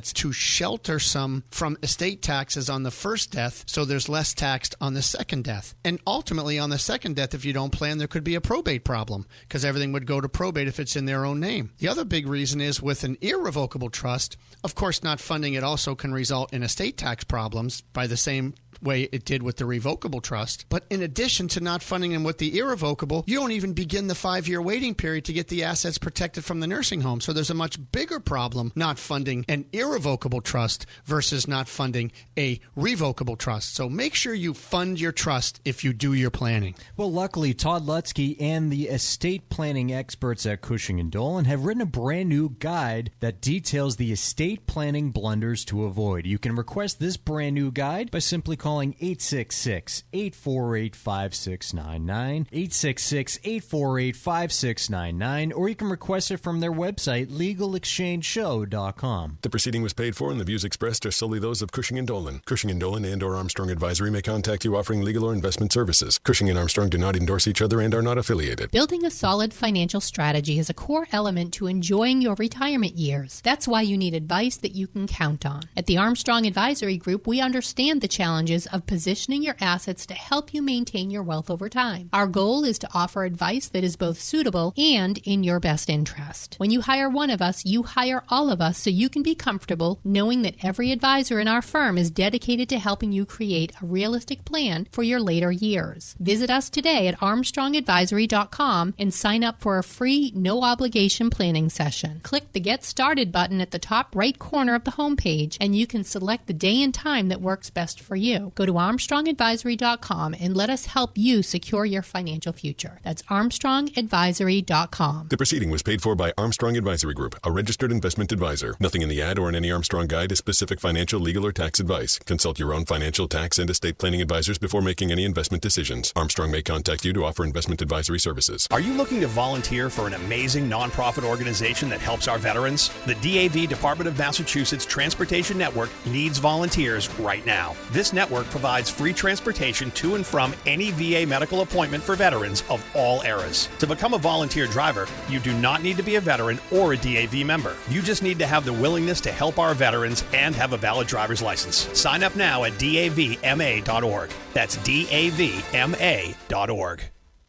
to shelter some from estate taxes on the first death, so there's less taxed on the second death. And ultimately, on the second death, if you don't plan, there could be a probate problem because everything would go to probate if it's in their own name. The other big reason is with an irrevocable trust, of course, not funding it also can result in estate tax problems by the same way it did with the revocable trust. But in addition to not funding them with the irrevocable, you don't even begin the 5-year waiting period to get the assets protected from the nursing home. So there's a much bigger problem not funding an irrevocable trust versus not funding a revocable trust. So make sure you fund your trust if you do your planning. Well, luckily, Todd Lutzke and the estate planning experts at Cushing & Dolan have written a brand new guide that details the estate planning blunders to avoid. You can request this brand new guide by simply calling 866-848-5699, 866-848-5699, or you can request it from their website, legalexchangeshow.com. The proceeding was paid for and the views expressed are solely those of Cushing & Dolan. Cushing & Dolan and or Armstrong Advisory may contact you offering legal or investment services. Cushing & Armstrong do not endorse each other and are not affiliated. Building a solid financial strategy is a core element to enjoying your retirement years. That's why you need advice that you can count on. At the Armstrong Advisory Group, we understand the challenges of positioning your assets to help you maintain your wealth over time. Our goal is to offer advice that is both suitable and in your best interest. When you hire one of us, you hire all of us so you can be comfortable knowing that every advisor in our firm is dedicated to helping you create a realistic plan for your later years. Visit us today at armstrongadvisory.com and sign up for a free, no-obligation planning session. Click the Get Started button at the top right corner of the homepage, and you can select the day and time that works best for you. Go to armstrongadvisory.com and let us help you secure your financial future. That's armstrongadvisory.com. The proceeding was paid for by Armstrong Advisory Group, a registered investment advisor. Nothing in the ad or in any Armstrong guide is specific financial, legal, or tax advice. Consult your own financial, tax, and estate planning advisors before making any investment decisions. Armstrong may contact you to offer investment advisory services. Are you looking to volunteer for an amazing nonprofit organization that helps our veterans? The DAV Department of Massachusetts Transportation Network needs volunteers right now. This network provides free transportation to and from any VA medical appointment for veterans of all eras. To become a volunteer driver, you do not need to be a veteran or a DAV member. You just need to have the willingness to help our veterans and have a valid driver's license. Sign up now at davma.org. That's davma.org.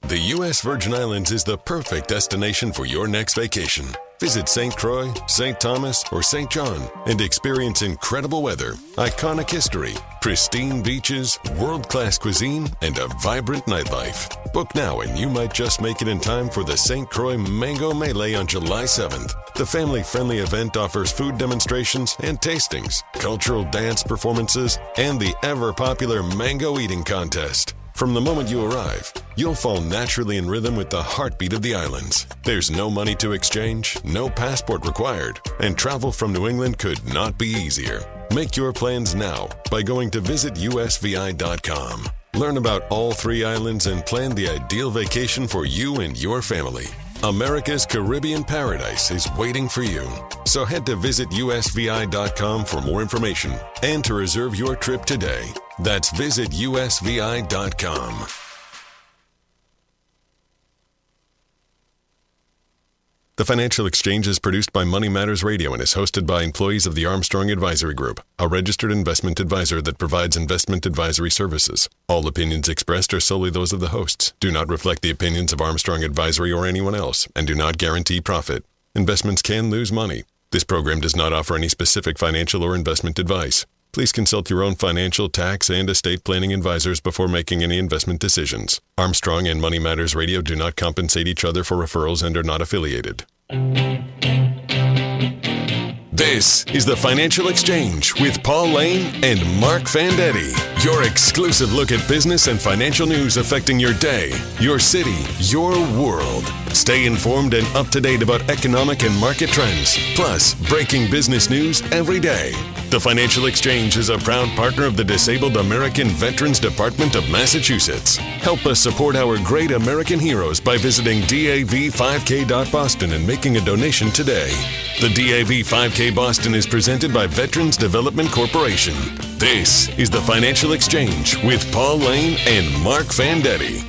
The U.S. Virgin Islands is the perfect destination for your next vacation. Visit St. Croix, St. Thomas, or St. John and experience incredible weather, iconic history, pristine beaches, world-class cuisine, and a vibrant nightlife. Book now and you might just make it in time for the St. Croix Mango Melee on July 7th. The family-friendly event offers food demonstrations and tastings, cultural dance performances, and the ever-popular mango eating contest. From the moment you arrive, you'll fall naturally in rhythm with the heartbeat of the islands. There's no money to exchange, no passport required, and travel from New England could not be easier. Make your plans now by going to visitusvi.com. Learn about all 3 islands and plan the ideal vacation for you and your family. America's Caribbean paradise is waiting for you. So head to visitusvi.com for more information and to reserve your trip today. That's visitusvi.com. The Financial Exchange is produced by Money Matters Radio and is hosted by employees of the Armstrong Advisory Group, a registered investment advisor that provides investment advisory services. All opinions expressed are solely those of the hosts, do not reflect the opinions of Armstrong Advisory or anyone else, and do not guarantee profit. Investments can lose money. This program does not offer any specific financial or investment advice. Please consult your own financial, tax, and estate planning advisors before making any investment decisions. Armstrong and Money Matters Radio do not compensate each other for referrals and are not affiliated. This is the Financial Exchange with Paul Lane and Marc Fandetti. Your exclusive look at business and financial news affecting your day, your city, your world. Stay informed and up to date about economic and market trends, plus breaking business news every day. The Financial Exchange is a proud partner of the Disabled American Veterans Department of Massachusetts. Help us support our great American heroes by visiting dav5k.boston and making a donation today. The DAV 5K Boston is presented by Veterans Development Corporation. This is the Financial Exchange with Paul Lane and Marc Fandetti.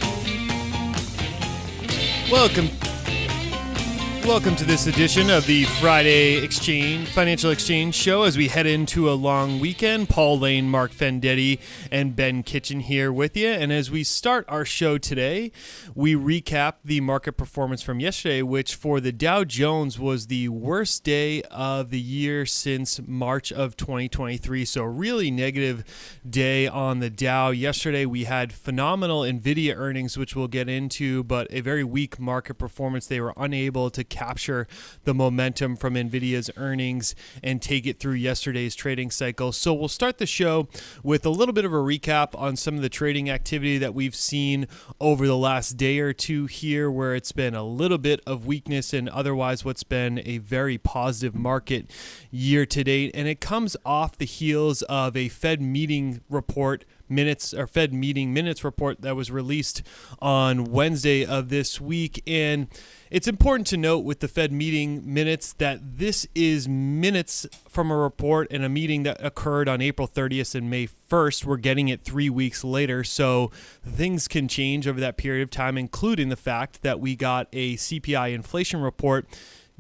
Welcome to this edition of the Friday Financial Exchange Show as we head into a long weekend. Paul Lane, Marc Fandetti, and Ben Kitchen here with you. And as we start our show today, we recap the market performance from yesterday, which for the Dow Jones was the worst day of the year since March of 2023. So a really negative day on the Dow. Yesterday we had phenomenal Nvidia earnings, which we'll get into, but a very weak market performance. They were unable to capture the momentum from Nvidia's earnings and take it through yesterday's trading cycle. So we'll start the show with a little bit of a recap on some of the trading activity that we've seen over the last day or two here, where it's been a little bit of weakness and otherwise what's been a very positive market year to date. And it comes off the heels of a Fed meeting report Fed meeting minutes report that was released on Wednesday of this week. And it's important to note with the Fed meeting minutes that this is minutes from a report and a meeting that occurred on April 30th and May 1st. We're getting it 3 weeks later, so things can change over that period of time, including the fact that we got a CPI inflation report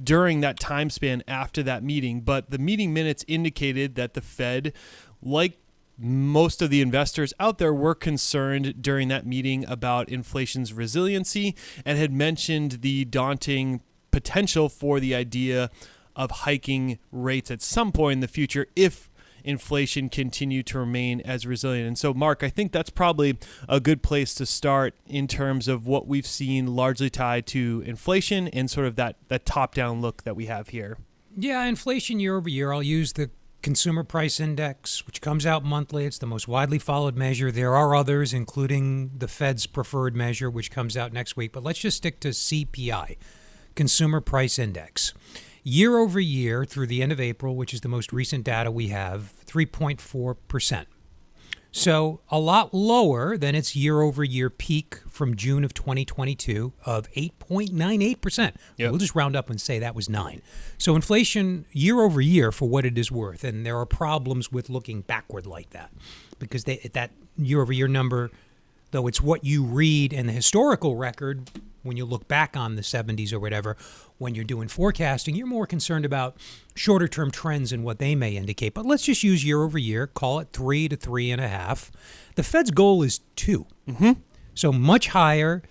during that time span after that meeting. But the meeting minutes indicated that the Fed, like most of the investors out there, were concerned during that meeting about inflation's resiliency and had mentioned the daunting potential for the idea of hiking rates at some point in the future if inflation continued to remain as resilient. And so, Mark, I think that's probably a good place to start in terms of what we've seen largely tied to inflation and sort of that top-down look that we have here. Yeah, inflation year over year. I'll use the Consumer Price Index, which comes out monthly. It's the most widely followed measure. There are others, including the Fed's preferred measure, which comes out next week. But let's just stick to CPI, Consumer Price Index. Year over year through the end of April, which is the most recent data we have, 3.4%. So a lot lower than its year-over-year peak from June of 2022 of 8.98%. Yep. We'll just round up and say that was 9. So inflation year-over-year for what it is worth, and there are problems with looking backward like that because that year-over-year number, though it's what you read in the historical record, when you look back on the 70s or whatever, when you're doing forecasting, you're more concerned about shorter-term trends and what they may indicate. But let's just use year over year, call it 3 to 3.5. The Fed's goal is 2. Mm-hmm. So much higher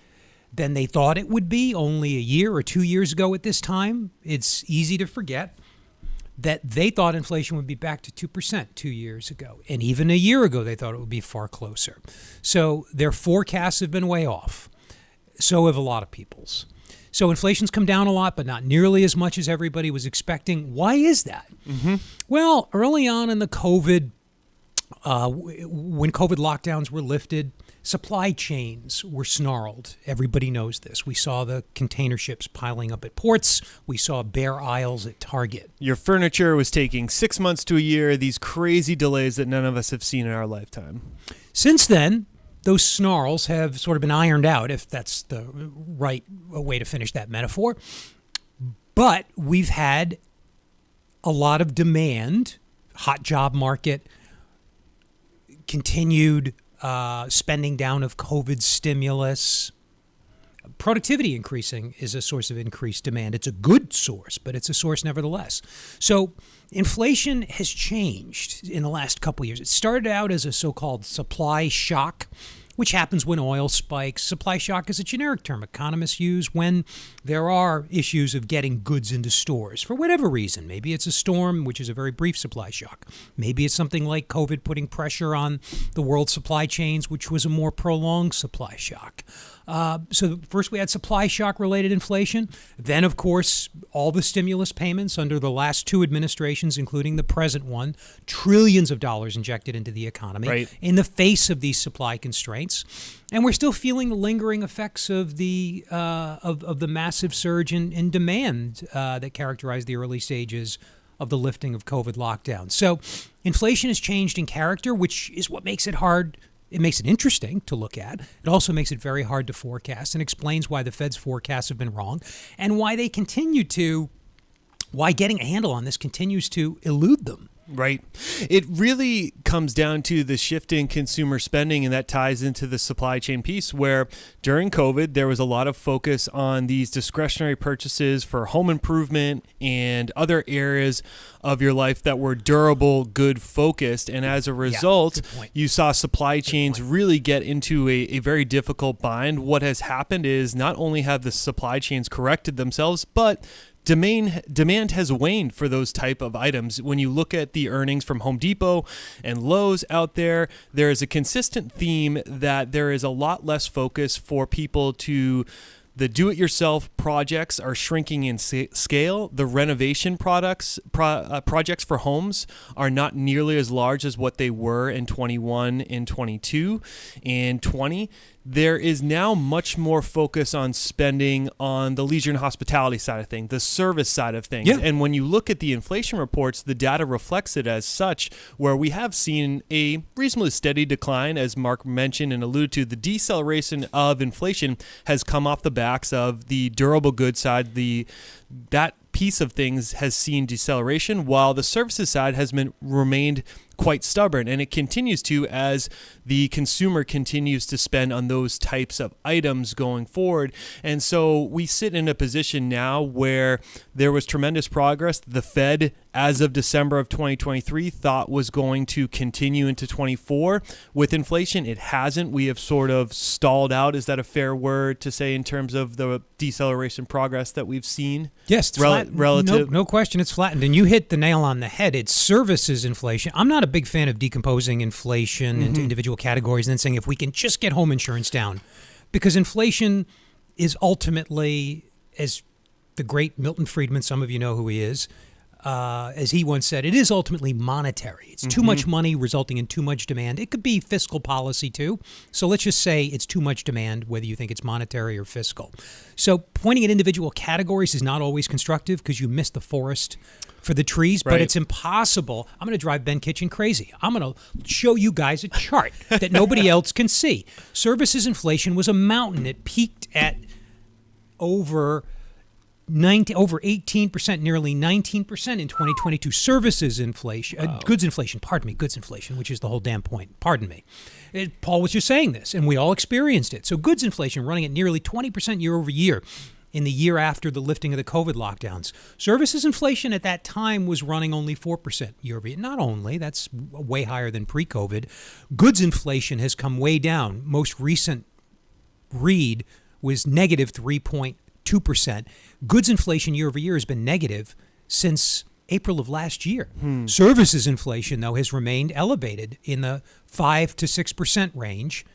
than they thought it would be only a year or 2 years ago at this time. It's easy to forget that they thought inflation would be back to 2% 2 years ago. And even a year ago, they thought it would be far closer. So their forecasts have been way off. So have a lot of people's. So inflation's come down a lot, but not nearly as much as everybody was expecting. Why is that? Mm-hmm. Well, early on in the when COVID lockdowns were lifted, supply chains were snarled. Everybody knows this. We saw the container ships piling up at ports. We saw bare aisles at Target. Your furniture was taking 6 months to a year, these crazy delays that none of us have seen in our lifetime. Since then, those snarls have sort of been ironed out, if that's the right way to finish that metaphor. But we've had a lot of demand, hot job market, continued spending down of COVID stimulus. Productivity increasing is a source of increased demand. It's a good source, but it's a source nevertheless. So inflation has changed in the last couple of years. It started out as a so-called supply shock, which happens when oil spikes. Supply shock is a generic term economists use when there are issues of getting goods into stores for whatever reason. Maybe it's a storm, which is a very brief supply shock. Maybe it's something like COVID putting pressure on the world supply chains, which was a more prolonged supply shock. So first we had supply shock related inflation. Then, of course, all the stimulus payments under the last two administrations, including the present one, trillions of dollars injected into the economy in the face of these supply constraints. And we're still feeling the lingering effects of the massive surge in demand that characterized the early stages of the lifting of COVID lockdown. So inflation has changed in character, which is what makes it hard. It makes it interesting to look at. It also makes it very hard to forecast and explains why the Fed's forecasts have been wrong and why getting a handle on this continues to elude them. Right. It really comes down to the shift in consumer spending, and that ties into the supply chain piece where during COVID, there was a lot of focus on these discretionary purchases for home improvement and other areas of your life that were durable, good focused. And as a result, you saw supply chains really get into a very difficult bind. What has happened is not only have the supply chains corrected themselves, but demand has waned for those type of items. When you look at the earnings from Home Depot and Lowe's out there, there is a consistent theme that there is a lot less focus for people to the do-it-yourself projects are shrinking in scale. The renovation projects for homes are not nearly as large as what they were in 21, in 22, and 20. There is now much more focus on spending on the leisure and hospitality side of things, the service side of things. Yeah. And when you look at the inflation reports, the data reflects it as such, where we have seen a reasonably steady decline, as Mark mentioned and alluded to. The deceleration of inflation has come off the backs of the durable goods side. That piece of things has seen deceleration, while the services side has remained quite stubborn, and it continues to as the consumer continues to spend on those types of items going forward. And so we sit in a position now where there was tremendous progress. The Fed, as of December of 2023, thought was going to continue into 24 with inflation. It hasn't. We have sort of stalled out. Is that a fair word to say in terms of the deceleration progress that we've seen? Yes, it's relative. No question, it's flattened. And you hit the nail on the head. It's services inflation. I'm not a big fan of decomposing inflation into individual categories and then saying if we can just get home insurance down, because inflation is ultimately, as the great Milton Friedman, some of you know who he is, as he once said, it is ultimately monetary. It's too much money resulting in too much demand. It could be fiscal policy too. So let's just say it's too much demand, whether you think it's monetary or fiscal. So pointing at individual categories is not always constructive because you miss the forest for the trees, but it's impossible. I'm going to drive Ben Kitchen crazy. I'm going to show you guys a chart that nobody else can see. Services inflation was a mountain. It peaked at over 18%, nearly 19% in 2022. Services inflation, goods inflation, which is the whole damn point. Pardon me. Paul was just saying this, and we all experienced it. So goods inflation running at nearly 20% year over year in the year after the lifting of the COVID lockdowns. Services inflation at that time was running only 4% year over year. Not only, that's way higher than pre-COVID. Goods inflation has come way down. Most recent read was negative 3.2%. Goods inflation year over year has been negative since April of last year. Services inflation, though, has remained elevated in the 5 to 6% range.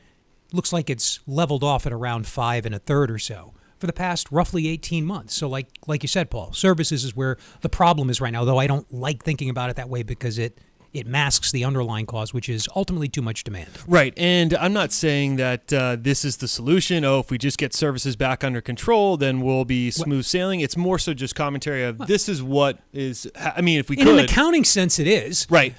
Looks like it's leveled off at around 5 1/3 or so for the past roughly 18 months. So like you said, Paul, services is where the problem is right now, though I don't like thinking about it that way because it masks the underlying cause, which is ultimately too much demand. Right. And I'm not saying that this is the solution. If we just get services back under control, then we'll be smooth sailing. It's more so just commentary of this is what is, if we could. In an accounting sense, it is. Right.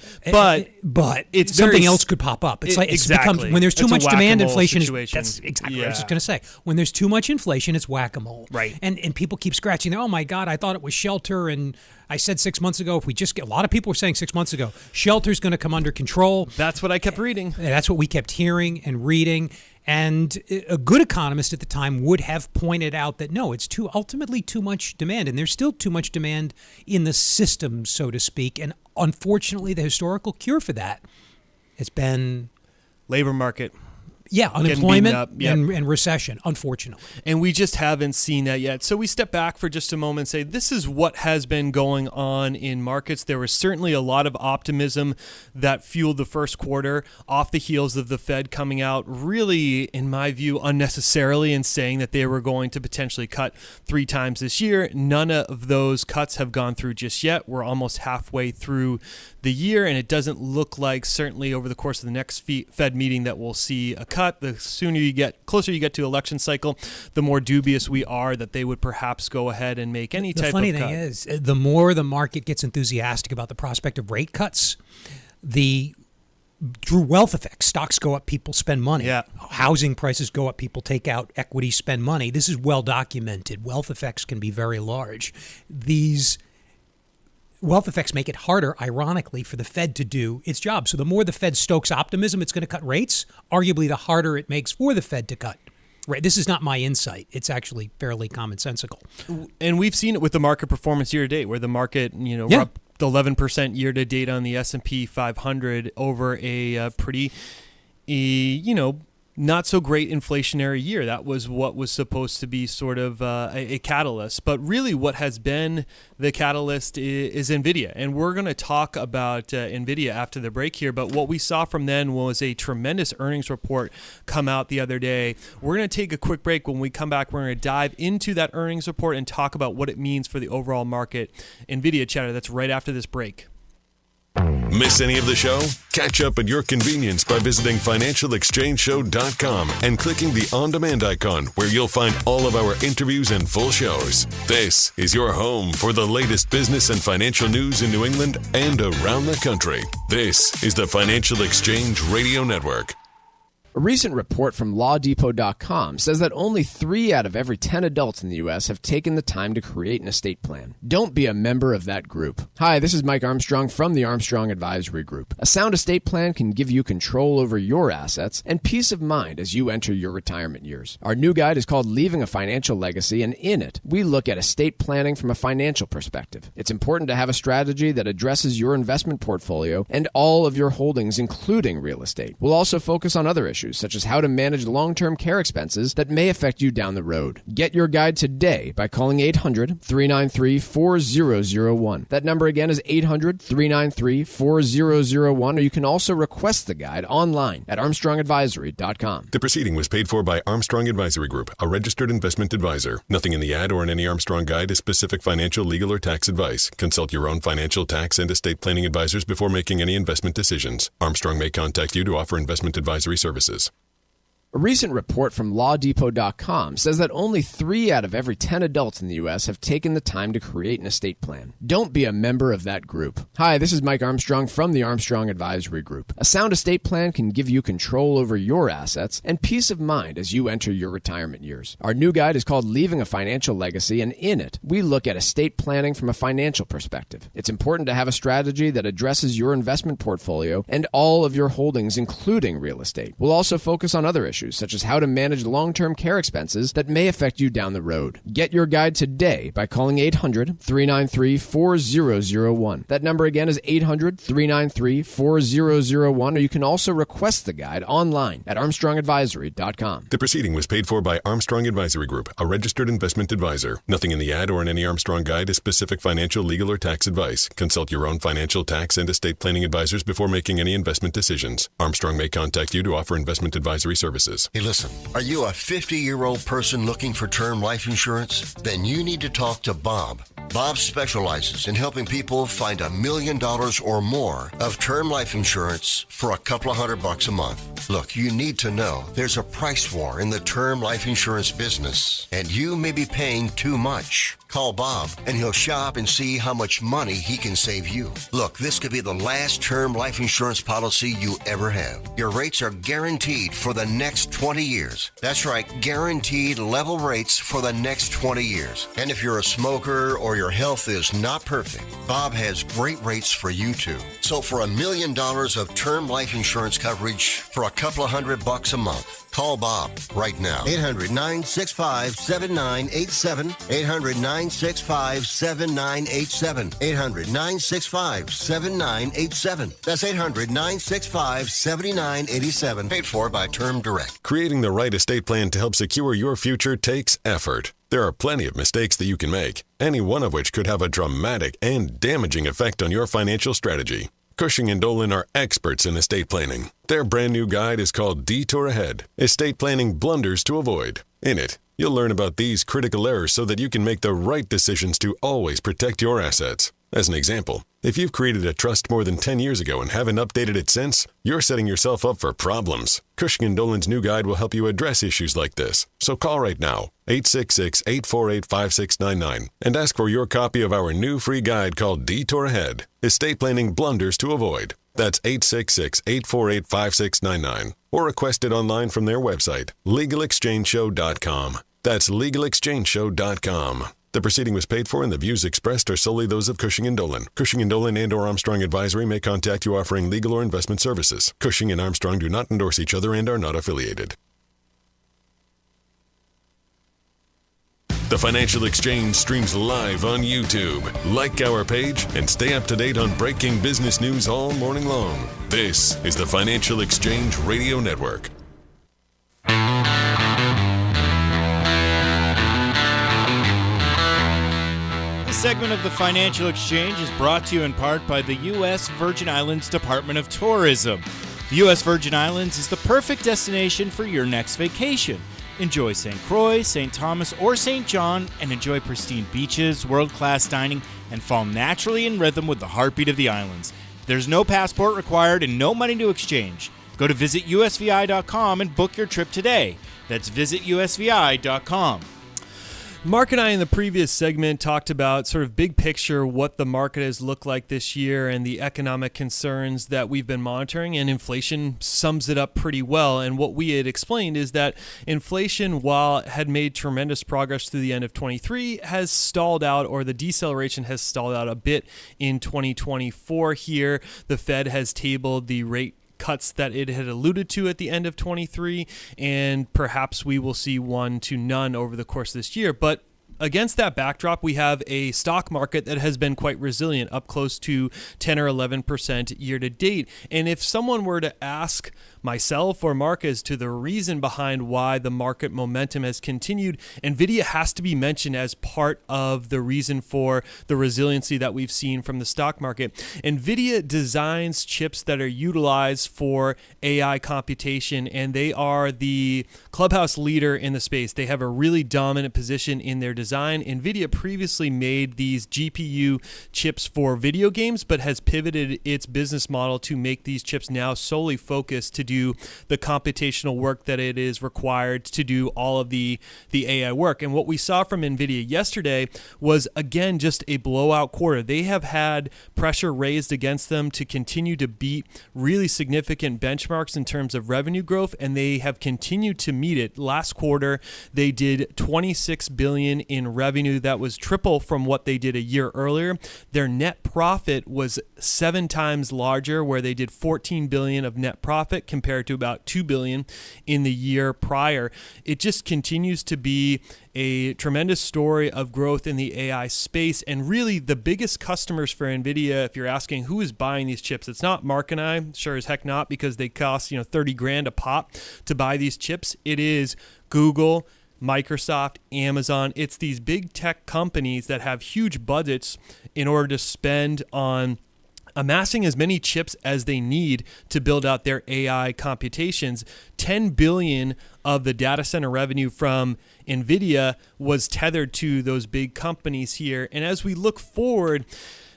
But it's something else could pop up. It's exactly. Becomes, when there's too much demand, inflation situation. That's exactly what I was just going to say. When there's too much inflation, it's whack-a-mole. Right. And people keep scratching their, oh my God, I thought it was shelter. And I said 6 months ago, if we just get, a lot of people were saying 6 months ago, shelter's going to come under control. That's what I kept reading. And that's what we kept hearing and reading. And a good economist at the time would have pointed out that, no, it's ultimately too much demand. And there's still too much demand in the system, so to speak. And unfortunately, the historical cure for that has been labor market. Yeah, unemployment and recession, unfortunately. And we just haven't seen that yet. So we step back for just a moment and say, this is what has been going on in markets. There was certainly a lot of optimism that fueled the first quarter off the heels of the Fed coming out really, in my view, unnecessarily and saying that they were going to potentially cut 3 times this year. None of those cuts have gone through just yet. We're almost halfway through the year, and it doesn't look like, certainly over the course of the next Fed meeting, that we'll see a cut. The closer you get to election cycle, the more dubious we are that they would perhaps go ahead and make any type of cut. The funny thing is, the more the market gets enthusiastic about the prospect of rate cuts, the through wealth effects, stocks go up, people spend money. Yeah. Housing prices go up, people take out equity, spend money. This is well documented. Wealth effects can be very large. These wealth effects make it harder, ironically, for the Fed to do its job. So the more the Fed stokes optimism it's going to cut rates, arguably the harder it makes for the Fed to cut. Right. This is not my insight. It's actually fairly commonsensical. And we've seen it with the market performance year to date, where the market, we're up 11% year to date on the S&P 500 over a pretty, not so great inflationary year. That was what was supposed to be sort of a catalyst. But really what has been the catalyst is Nvidia. And we're going to talk about Nvidia after the break here. But what we saw from then was a tremendous earnings report come out the other day. We're going to take a quick break. When we come back, we're going to dive into that earnings report and talk about what it means for the overall market. Nvidia chatter, that's right after this break. Miss any of the show? Catch up at your convenience by visiting financialexchangeshow.com and clicking the on-demand icon where you'll find all of our interviews and full shows. This is your home for the latest business and financial news in New England and around the country. This is the Financial Exchange Radio Network. A recent report from LawDepot.com says that only 3 out of every 10 adults in the U.S. have taken the time to create an estate plan. Don't be a member of that group. Hi, this is Mike Armstrong from the Armstrong Advisory Group. A sound estate plan can give you control over your assets and peace of mind as you enter your retirement years. Our new guide is called Leaving a Financial Legacy, and in it, we look at estate planning from a financial perspective. It's important to have a strategy that addresses your investment portfolio and all of your holdings, including real estate. We'll also focus on other issues, such as how to manage long-term care expenses that may affect you down the road. Get your guide today by calling 800-393-4001. That number again is 800-393-4001, or you can also request the guide online at armstrongadvisory.com. The proceeding was paid for by Armstrong Advisory Group, a registered investment advisor. Nothing in the ad or in any Armstrong guide is specific financial, legal, or tax advice. Consult your own financial, tax, and estate planning advisors before making any investment decisions. Armstrong may contact you to offer investment advisory services. A recent report from LawDepot.com says that only 3 out of every 10 adults in the U.S. have taken the time to create an estate plan. Don't be a member of that group. Hi, this is Mike Armstrong from the Armstrong Advisory Group. A sound estate plan can give you control over your assets and peace of mind as you enter your retirement years. Our new guide is called Leaving a Financial Legacy, and in it, we look at estate planning from a financial perspective. It's important to have a strategy that addresses your investment portfolio and all of your holdings, including real estate. We'll also focus on other issues, such as how to manage long-term care expenses that may affect you down the road. Get your guide today by calling 800-393-4001. That number again is 800-393-4001, or you can also request the guide online at armstrongadvisory.com. The proceeding was paid for by Armstrong Advisory Group, a registered investment advisor. Nothing in the ad or in any Armstrong guide is specific financial, legal, or tax advice. Consult your own financial, tax, and estate planning advisors before making any investment decisions. Armstrong may contact you to offer investment advisory services. Hey, listen, are you a 50-year-old person looking for term life insurance? Then you need to talk to Bob. Bob specializes in helping people find $1 million or more of term life insurance for a couple of $100 a month. Look, you need to know there's a price war in the term life insurance business, and you may be paying too much. Call Bob, and he'll shop and see how much money he can save you. Look, this could be the last term life insurance policy you ever have. Your rates are guaranteed for the next 20 years. That's right, guaranteed level rates for the next 20 years. And if you're a smoker or your health is not perfect, Bob has great rates for you too. So for $1 million of term life insurance coverage for a couple of $100 a month, call Bob right now. 800-965-7987. 800-965-7987. 800-965-7987. That's 800-965-7987. Paid for by Term Direct. Creating the right estate plan to help secure your future takes effort. There are plenty of mistakes that you can make, any one of which could have a dramatic and damaging effect on your financial strategy. Cushing & Dolan are experts in estate planning. Their brand new guide is called Detour Ahead, Estate Planning Blunders to Avoid. In it, you'll learn about these critical errors so that you can make the right decisions to always protect your assets. As an example, if you've created a trust more than 10 years ago and haven't updated it since, you're setting yourself up for problems. Cushing & Dolan's new guide will help you address issues like this. So call right now, 866-848-5699, and ask for your copy of our new free guide called Detour Ahead, Estate Planning Blunders to Avoid. That's 866-848-5699, or request it online from their website, legalexchangeshow.com. That's legalexchangeshow.com. The proceeding was paid for and the views expressed are solely those of Cushing & Dolan. Cushing & Dolan and or Armstrong Advisory may contact you offering legal or investment services. Cushing and Armstrong do not endorse each other and are not affiliated. The Financial Exchange streams live on YouTube. Like our page and stay up to date on breaking business news all morning long. This is the Financial Exchange Radio Network. This segment of the Financial Exchange is brought to you in part by the U.S. Virgin Islands Department of Tourism. The U.S. Virgin Islands is the perfect destination for your next vacation. Enjoy St. Croix, St. Thomas, or St. John, and enjoy pristine beaches, world-class dining, and fall naturally in rhythm with the heartbeat of the islands. There's no passport required and no money to exchange. Go to visitusvi.com and book your trip today. That's visitusvi.com. Mark and I in the previous segment talked about sort of big picture what the market has looked like this year and the economic concerns that we've been monitoring, and inflation sums it up pretty well. And what we had explained is that inflation, while it had made tremendous progress through the end of 23, has stalled out, or the deceleration has stalled out a bit in 2024 here. The Fed has tabled the rate cuts that it had alluded to at the end of 23, and perhaps we will see 1 to none over the course of this year. But against that backdrop, we have a stock market that has been quite resilient, up close to 10 or 11% year to date. And if someone were to ask myself or Mark as to the reason behind why the market momentum has continued, Nvidia has to be mentioned as part of the reason for the resiliency that we've seen from the stock market. Nvidia designs chips that are utilized for AI computation, and they are the clubhouse leader in the space. They have a really dominant position in their design. Nvidia previously made these GPU chips for video games, but has pivoted its business model to make these chips now solely focused to do the computational work that it is required to do all of the AI work. And what we saw from Nvidia yesterday was, again, just a blowout quarter. They have had pressure raised against them to continue to beat really significant benchmarks in terms of revenue growth, and they have continued to meet it. Last quarter, they did $26 billion in revenue. That was triple from what they did a year earlier. Their net profit was 7 times larger, where they did $14 billion of net profit compared to about $2 billion in the year prior. It just continues to be a tremendous story of growth in the AI space. And really the biggest customers for Nvidia, if you're asking who is buying these chips, it's not Mark and I, sure as heck not, because they cost, $30,000 a pop to buy these chips. It is Google, Microsoft, Amazon. It's these big tech companies that have huge budgets in order to spend on amassing as many chips as they need to build out their AI computations. $10 billion of the data center revenue from Nvidia was tethered to those big companies here. And as we look forward,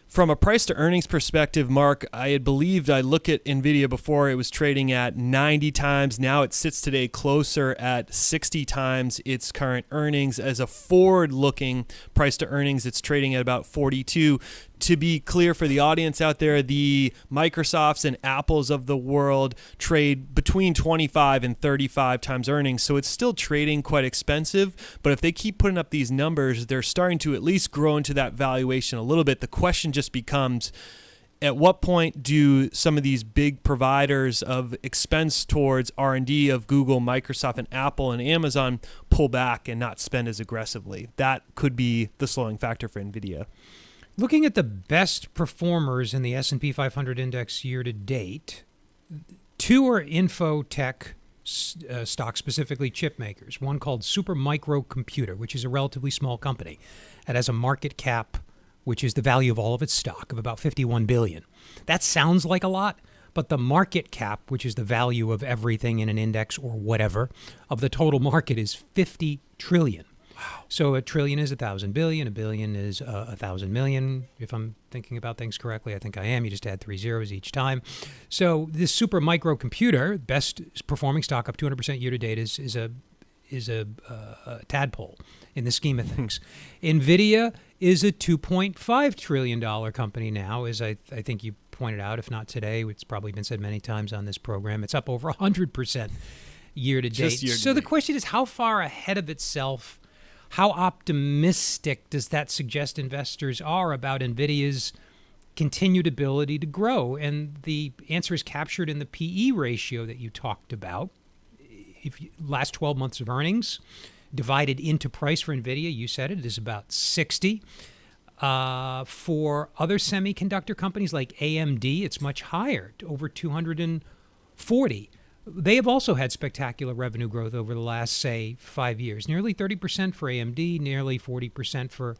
from a price to earnings perspective, Mark, I had believed I look at Nvidia before, it was trading at 90 times. Now it sits today closer at 60 times its current earnings. As a forward-looking price to earnings, it's trading at about 42. To be clear for the audience out there, the Microsofts and Apples of the world trade between 25 and 35 times earnings, so it's still trading quite expensive. But if they keep putting up these numbers, they're starting to at least grow into that valuation a little bit. The question just becomes, at what point do some of these big providers of expense towards R&D of Google, Microsoft, and Apple and Amazon pull back and not spend as aggressively? That could be the slowing factor for Nvidia. Looking at the best performers in the S&P 500 index year to date, 2 are info tech stocks, specifically chip makers. One called Super Micro Computer, which is a relatively small company. It has a market cap, which is the value of all of its stock, of about $51 billion. That sounds like a lot, but the market cap, which is the value of everything in an index or whatever, of the total market is $50 trillion. So $1 trillion is 1,000 billion. $1 billion is 1,000 million. If I'm thinking about things correctly, I think I am. You just add 3 zeros each time. So this super micro computer, best performing stock, up 200% year to date, is a tadpole in the scheme of things. Nvidia is a $2.5 trillion company now, as I think you pointed out. If not today, it's probably been said many times on this program. It's up over 100% year to date. So the question is, how far ahead of itself? how optimistic does that suggest investors are about Nvidia's continued ability to grow? And the answer is captured in the PE ratio that you talked about. Last 12 months of earnings divided into price for Nvidia, you said it is about 60. For other semiconductor companies like AMD, it's much higher, over 240. They have also had spectacular revenue growth over the last, say, 5 years. Nearly 30% for AMD, nearly 40% for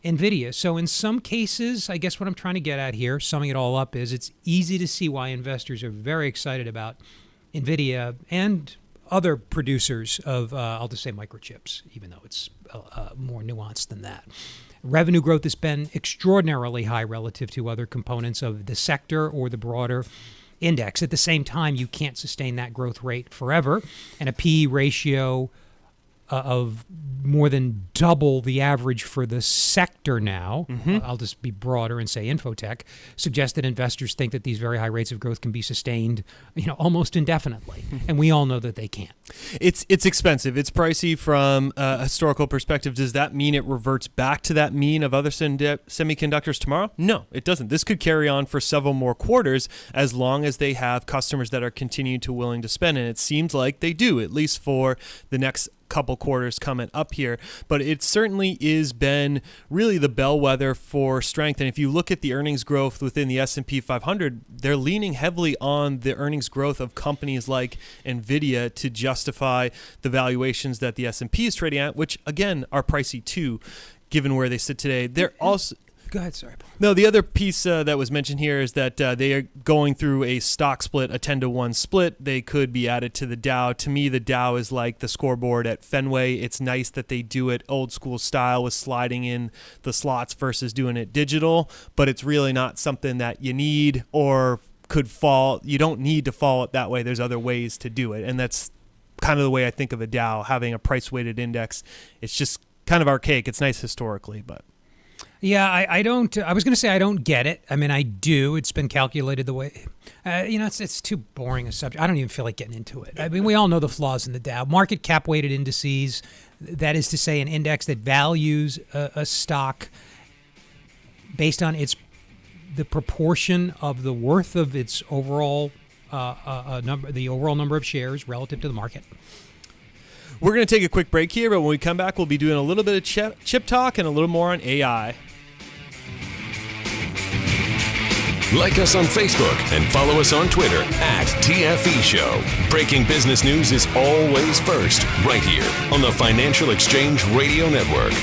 Nvidia. So in some cases, I guess what I'm trying to get at here, summing it all up, is it's easy to see why investors are very excited about Nvidia and other producers of, I'll just say microchips, even though it's more nuanced than that. Revenue growth has been extraordinarily high relative to other components of the sector or the broader index. At the same time, you can't sustain that growth rate forever, and a PE ratio of more than double the average for the sector now, I'll just be broader and say infotech, suggests that investors think that these very high rates of growth can be sustained, almost indefinitely. And we all know that they can't. It's expensive. It's pricey from a historical perspective. Does that mean it reverts back to that mean of other semiconductors tomorrow? No, it doesn't. This could carry on for several more quarters as long as they have customers that are continuing to willing to spend. And it seems like they do, at least for the next couple quarters coming up here. But it certainly is been really the bellwether for strength. And if you look at the earnings growth within the S&P 500, they're leaning heavily on the earnings growth of companies like Nvidia to justify the valuations that the S&P is trading at, which again are pricey too, given where they sit today. They're also... Go ahead, sorry. No, the other piece that was mentioned here is that they are going through a stock split, a 10-to-1 split. They could be added to the Dow. To me, the Dow is like the scoreboard at Fenway. It's nice that they do it old school style with sliding in the slots versus doing it digital, but it's really not something that you need or could fall. You don't need to follow it that way. There's other ways to do it, and that's kind of the way I think of a Dow, having a price-weighted index. It's just kind of archaic. It's nice historically, but... Yeah, I don't. I was going to say I don't get it. I mean, I do. It's been calculated the way. It's too boring a subject. I don't even feel like getting into it. I mean, we all know the flaws in the Dow. Market cap weighted indices, that is to say, an index that values a stock based on the proportion of the worth of its overall number, the overall number of shares relative to the market. We're going to take a quick break here, but when we come back, we'll be doing a little bit of chip talk and a little more on AI. Like us on Facebook and follow us on Twitter @TFE Show. Breaking business news is always first, right here on the Financial Exchange Radio Network.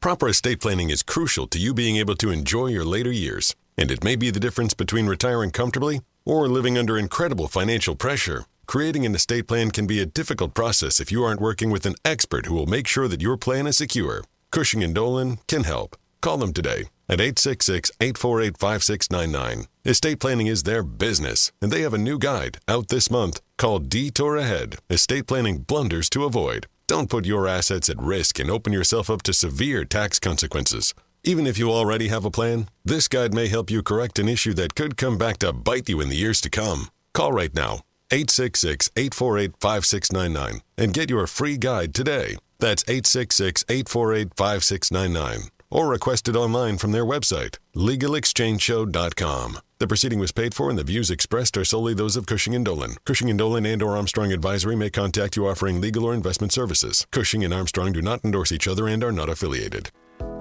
Proper estate planning is crucial to you being able to enjoy your later years. And it may be the difference between retiring comfortably or living under incredible financial pressure. Creating an estate plan can be a difficult process if you aren't working with an expert who will make sure that your plan is secure. Cushing & Dolan can help. Call them today at 866-848-5699. Estate planning is their business, and they have a new guide out this month called Detour Ahead, Estate Planning Blunders to Avoid. Don't put your assets at risk and open yourself up to severe tax consequences. Even if you already have a plan, this guide may help you correct an issue that could come back to bite you in the years to come. Call right now, 866-848-5699, and get your free guide today. That's 866-848-5699. Or request it online from their website, LegalExchangeShow.com. The proceeding was paid for, and the views expressed are solely those of Cushing & Dolan. Cushing & Dolan and or Armstrong Advisory may contact you offering legal or investment services. Cushing and Armstrong do not endorse each other and are not affiliated.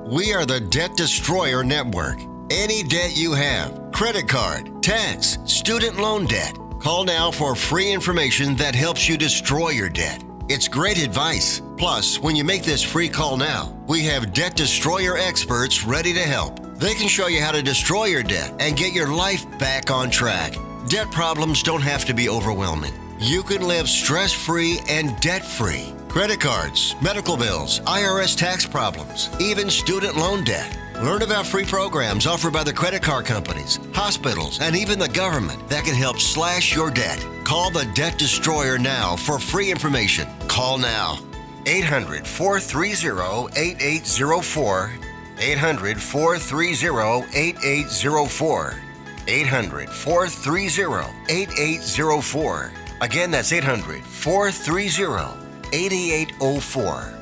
We are the Debt Destroyer Network. Any debt you have, credit card, tax, student loan debt, call now for free information that helps you destroy your debt. It's great advice. Plus, when you make this free call now, we have debt destroyer experts ready to help. They can show you how to destroy your debt and get your life back on track. Debt problems don't have to be overwhelming. You can live stress-free and debt-free. Credit cards, medical bills, IRS tax problems, even student loan debt. Learn about free programs offered by the credit card companies, hospitals, and even the government that can help slash your debt. Call the Debt Destroyer now for free information. Call now. 800-430-8804. 800-430-8804. 800-430-8804. Again, that's 800-430-8804.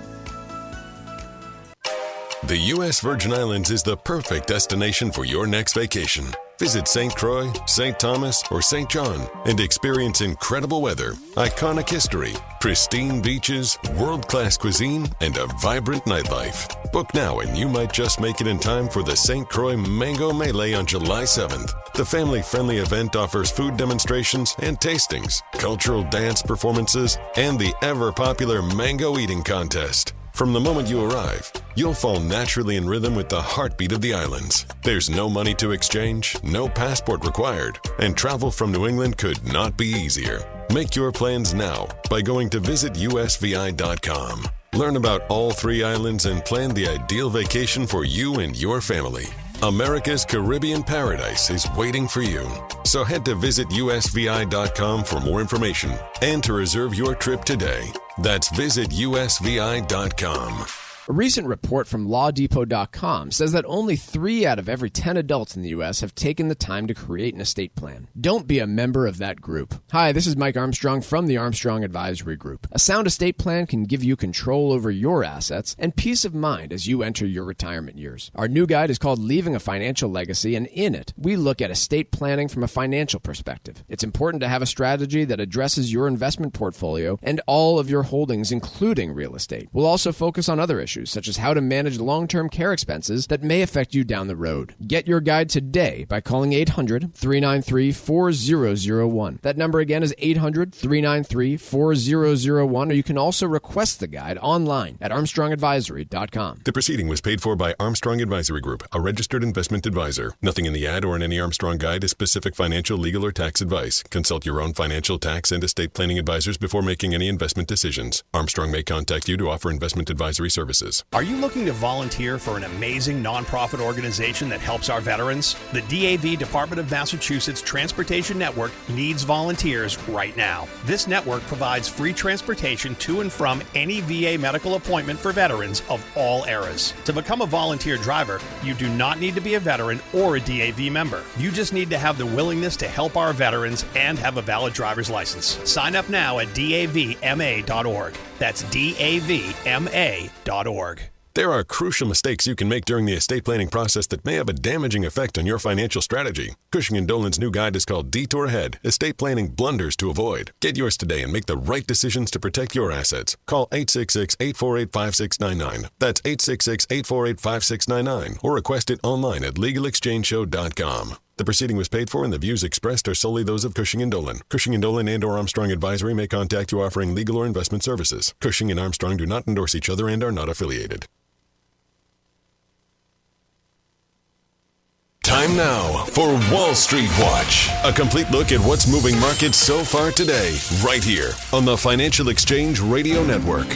The U.S. Virgin Islands is the perfect destination for your next vacation. Visit St. Croix, St. Thomas, or St. John and experience incredible weather, iconic history, pristine beaches, world-class cuisine, and a vibrant nightlife. Book now and you might just make it in time for the St. Croix Mango Melee on July 7th. The family-friendly event offers food demonstrations and tastings, cultural dance performances, and the ever-popular mango eating contest. From the moment you arrive, you'll fall naturally in rhythm with the heartbeat of the islands. There's no money to exchange, no passport required, and travel from New England could not be easier. Make your plans now by going to visitusvi.com. Learn about all 3 islands and plan the ideal vacation for you and your family. America's Caribbean paradise is waiting for you. So head to visitusvi.com for more information and to reserve your trip today. That's visitusvi.com. A recent report from LawDepot.com says that only 3 out of every 10 adults in the U.S. have taken the time to create an estate plan. Don't be a member of that group. Hi, this is Mike Armstrong from the Armstrong Advisory Group. A sound estate plan can give you control over your assets and peace of mind as you enter your retirement years. Our new guide is called Leaving a Financial Legacy, and in it, we look at estate planning from a financial perspective. It's important to have a strategy that addresses your investment portfolio and all of your holdings, including real estate. We'll also focus on other issues, such as how to manage long-term care expenses that may affect you down the road. Get your guide today by calling 800-393-4001. That number again is 800-393-4001, or you can also request the guide online at armstrongadvisory.com. The proceeding was paid for by Armstrong Advisory Group, a registered investment advisor. Nothing in the ad or in any Armstrong guide is specific financial, legal, or tax advice. Consult your own financial, tax, and estate planning advisors before making any investment decisions. Armstrong may contact you to offer investment advisory services. Are you looking to volunteer for an amazing nonprofit organization that helps our veterans? The DAV Department of Massachusetts Transportation Network needs volunteers right now. This network provides free transportation to and from any VA medical appointment for veterans of all eras. To become a volunteer driver, you do not need to be a veteran or a DAV member. You just need to have the willingness to help our veterans and have a valid driver's license. Sign up now at davma.org. That's davma.org. There are crucial mistakes you can make during the estate planning process that may have a damaging effect on your financial strategy. Cushing & Dolan's new guide is called Detour Ahead, Estate Planning Blunders to Avoid. Get yours today and make the right decisions to protect your assets. Call 866-848-5699. That's 866-848-5699, or request it online at legalexchangeshow.com. The proceeding was paid for and the views expressed are solely those of Cushing & Dolan. Cushing & Dolan and or Armstrong Advisory may contact you offering legal or investment services. Cushing & Armstrong do not endorse each other and are not affiliated. Time now for Wall Street Watch. A complete look at what's moving markets so far today, right here on the Financial Exchange Radio Network.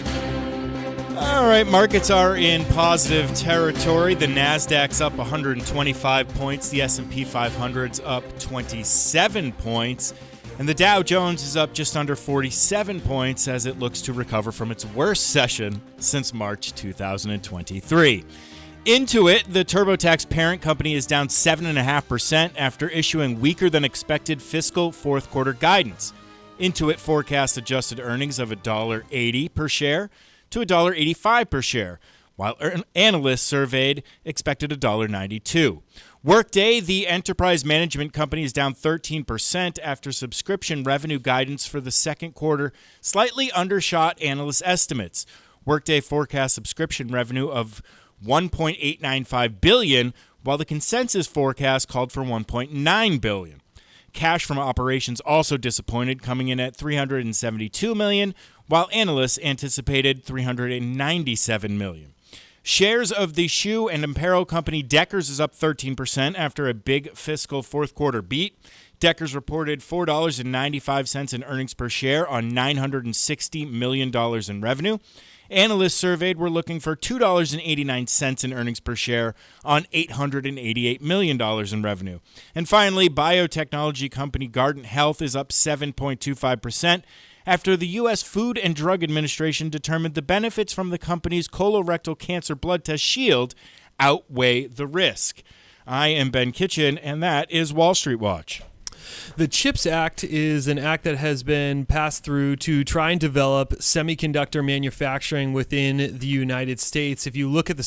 All right, markets are in positive territory. The Nasdaq's up 125 points. The S&P 500's up 27 points. And the Dow Jones is up just under 47 points as it looks to recover from its worst session since March 2023. Intuit, the TurboTax parent company, is down 7.5% after issuing weaker than expected fiscal fourth quarter guidance. Intuit forecasts adjusted earnings of $1.80 per share to $1.85 per share, while analysts surveyed expected $1.92. Workday, the enterprise management company, is down 13% after subscription revenue guidance for the second quarter slightly undershot analyst estimates. Workday forecasts subscription revenue of $1.895 billion, while the consensus forecast called for $1.9 billion. Cash from operations also disappointed, coming in at $372 million, while analysts anticipated $397 million. Shares of the shoe and apparel company Deckers is up 13% after a big fiscal fourth quarter beat. Deckers reported $4.95 in earnings per share on $960 million in revenue. Analysts surveyed were looking for $2.89 in earnings per share on $888 million in revenue. And finally, biotechnology company Guardant Health is up 7.25% after the U.S. Food and Drug Administration determined the benefits from the company's colorectal cancer blood test Shield outweigh the risk. I am Ben Kitchen, and that is Wall Street Watch. The CHIPS Act is an act that has been passed through to try and develop semiconductor manufacturing within the United States. If you look at the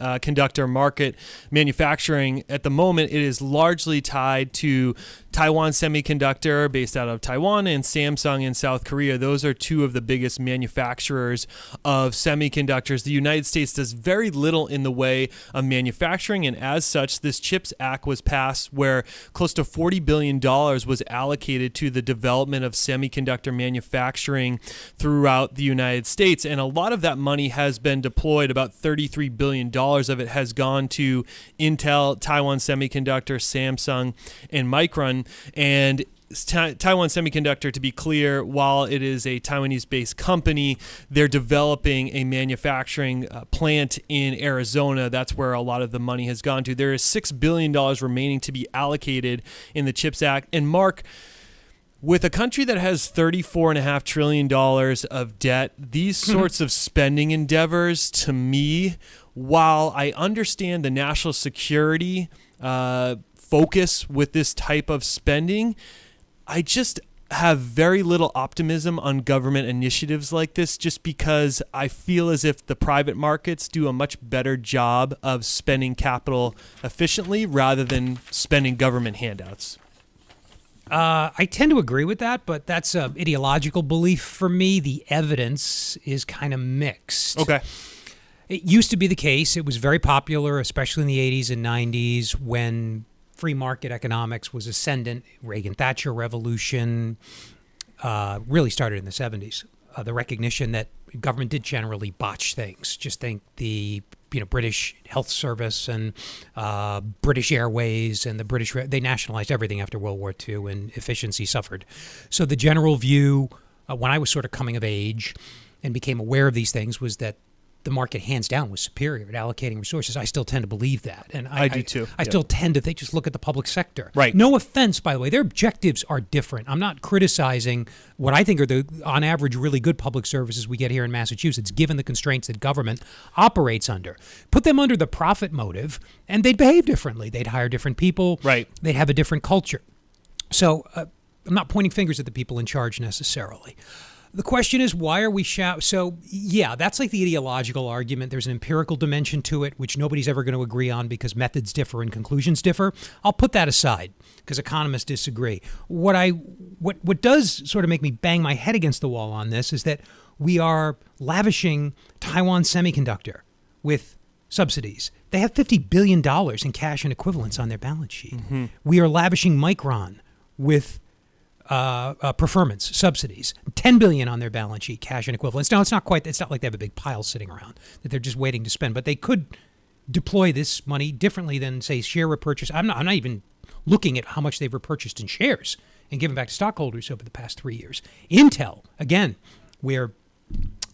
semiconductor market manufacturing, at the moment, it is largely tied to Taiwan Semiconductor, based out of Taiwan, and Samsung in South Korea. Those are two of the biggest manufacturers of semiconductors. The United States does very little in the way of manufacturing, and as such, this CHIPS Act was passed where close to $40 billion was allocated to the development of semiconductor manufacturing throughout the United States. And a lot of that money has been deployed. About $33 billion of it has gone to Intel, Taiwan Semiconductor, Samsung, and Micron. And Taiwan Semiconductor, to be clear, while it is a Taiwanese-based company, they're developing a manufacturing plant in Arizona. That's where a lot of the money has gone to. There is $6 billion remaining to be allocated in the CHIPS Act. And Mark, with a country that has $34.5 trillion of debt, these sorts of spending endeavors, to me, while I understand the national security focus with this type of spending, I just have very little optimism on government initiatives like this, just because I feel as if the private markets do a much better job of spending capital efficiently rather than spending government handouts. I tend to agree with that, but that's an ideological belief for me. The evidence is kind of mixed. Okay. It used to be the case. It was very popular, especially in the 80s and 90s when free market economics was ascendant. Reagan-Thatcher revolution really started in the 70s. The recognition that government did generally botch things. Just think the British Health Service and British Airways and they nationalized everything after World War II, and efficiency suffered. So the general view when I was sort of coming of age and became aware of these things was that the market hands down was superior at allocating resources. I still tend to believe that. And I do too. I still tend to think, just look at the public sector. Right. No offense, by the way. Their objectives are different. I'm not criticizing what I think are the, on average, really good public services we get here in Massachusetts, given the constraints that government operates under. Put them under the profit motive, and they'd behave differently. They'd hire different people. Right. They'd have a different culture. So I'm not pointing fingers at the people in charge necessarily. The question is, why are we So, yeah, that's like the ideological argument. There's an empirical dimension to it, which nobody's ever going to agree on because methods differ and conclusions differ. I'll put that aside because economists disagree. What does sort of make me bang my head against the wall on this is that we are lavishing Taiwan Semiconductor with subsidies. They have $50 billion in cash and equivalents on their balance sheet. Mm-hmm. We are lavishing Micron with preferments, subsidies, $10 billion on their balance sheet, cash and equivalents. Now, it's not like they have a big pile sitting around that they're just waiting to spend, but they could deploy this money differently than, say, share repurchase. I'm not even looking at how much they've repurchased in shares and given back to stockholders over the past 3 years. Intel, again, we're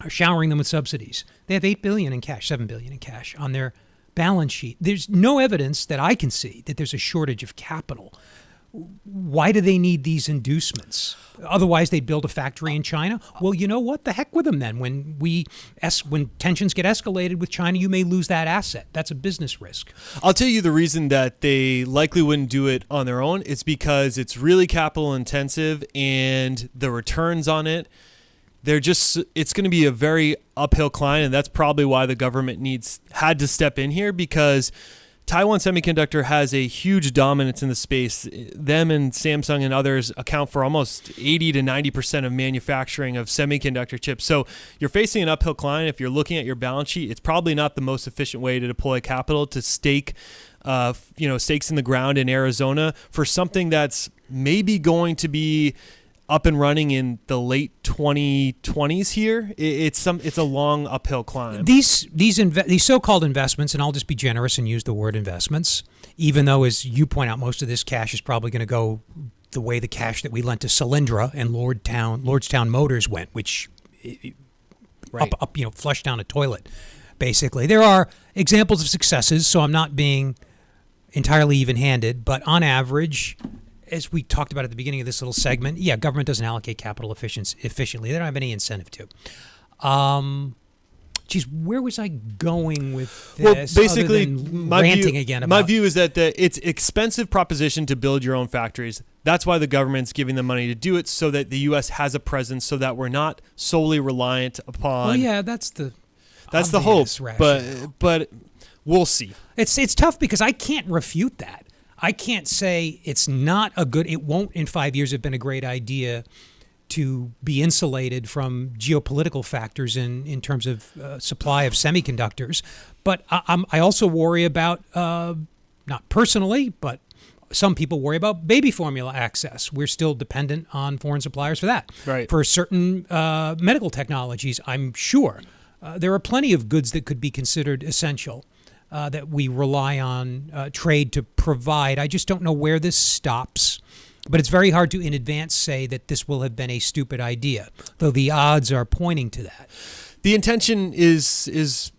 showering them with subsidies. They have $8 billion in cash, $7 billion in cash on their balance sheet. There's no evidence that I can see that there's a shortage of capital. Why do they need these inducements? Otherwise, they'd build a factory in China. Well, you know what? The heck with them then. When tensions get escalated with China, you may lose that asset. That's a business risk. I'll tell you the reason that they likely wouldn't do it on their own. It's because it's really capital intensive, and the returns on it, it's going to be a very uphill climb, and that's probably why the government had to step in here, because Taiwan Semiconductor has a huge dominance in the space. Them and Samsung and others account for almost 80 to 90% of manufacturing of semiconductor chips. So you're facing an uphill climb. If you're looking at your balance sheet, it's probably not the most efficient way to deploy capital to stake stakes in the ground in Arizona for something that's maybe going to be up and running in the late 2020s here. It's a long uphill climb. These so-called investments, and I'll just be generous and use the word investments, even though, as you point out, most of this cash is probably going to go the way the cash that we lent to Solyndra and Lordstown Motors went, which flushed down a toilet, basically. There are examples of successes, so I'm not being entirely even-handed, but on average, as we talked about at the beginning of this little segment, government doesn't allocate capital efficiently. They don't have any incentive to. Where was I going with this? Well, basically, my view is that it's expensive proposition to build your own factories. That's why the government's giving them money to do it, so that the U.S. has a presence, so that we're not solely reliant upon. Well, yeah, that's the hope. Rationale. But We'll see. It's tough because I can't refute that. I can't say it won't in 5 years have been a great idea to be insulated from geopolitical factors in terms of supply of semiconductors. But I also worry about, not personally, but some people worry about baby formula access. We're still dependent on foreign suppliers for that. Right. For certain medical technologies, I'm sure. There are plenty of goods that could be considered essential that we rely on trade to provide. I just don't know where this stops. But it's very hard to in advance say that this will have been a stupid idea, though the odds are pointing to that. The intention is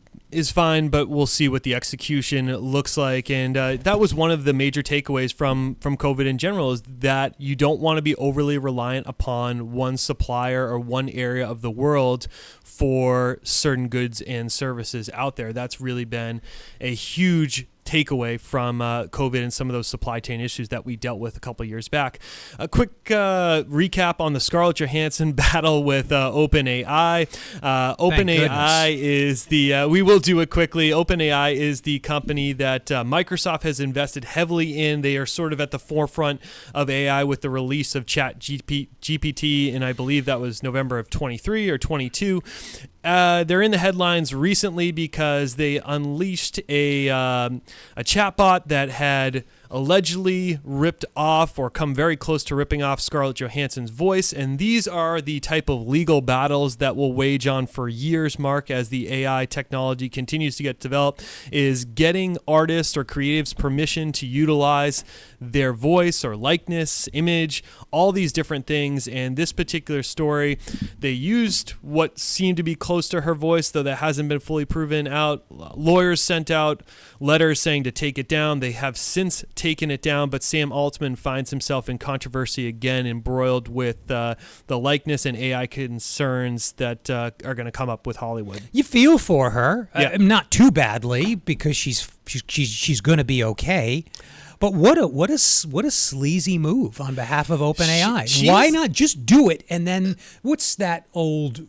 fine, but we'll see what the execution looks like. And that was one of the major takeaways from COVID in general, is that you don't want to be overly reliant upon one supplier or one area of the world for certain goods and services out there. That's really been a huge takeaway from COVID and some of those supply chain issues that we dealt with a couple of years back. A quick recap on the Scarlett Johansson battle with OpenAI. OpenAI is we will do it quickly. OpenAI is the company that Microsoft has invested heavily in. They are sort of at the forefront of AI with the release of ChatGPT, and I believe that was November of 23 or 22. They're in the headlines recently because they unleashed a chatbot that had allegedly ripped off or come very close to ripping off Scarlett Johansson's voice. And these are the type of legal battles that will wage on for years, Mark, as the AI technology continues to get developed, is getting artists or creatives permission to utilize their voice or likeness, image, all these different things. And this particular story, they used what seemed to be close to her voice, though that hasn't been fully proven out. Lawyers sent out letters saying to take it down. They have since taken it down, but Sam Altman finds himself in controversy again, embroiled with the likeness and AI concerns that are going to come up with Hollywood. You feel for her, Yeah. not too badly, because she's going to be okay. But what a sleazy move on behalf of OpenAI. Why not just do it? And then what's that old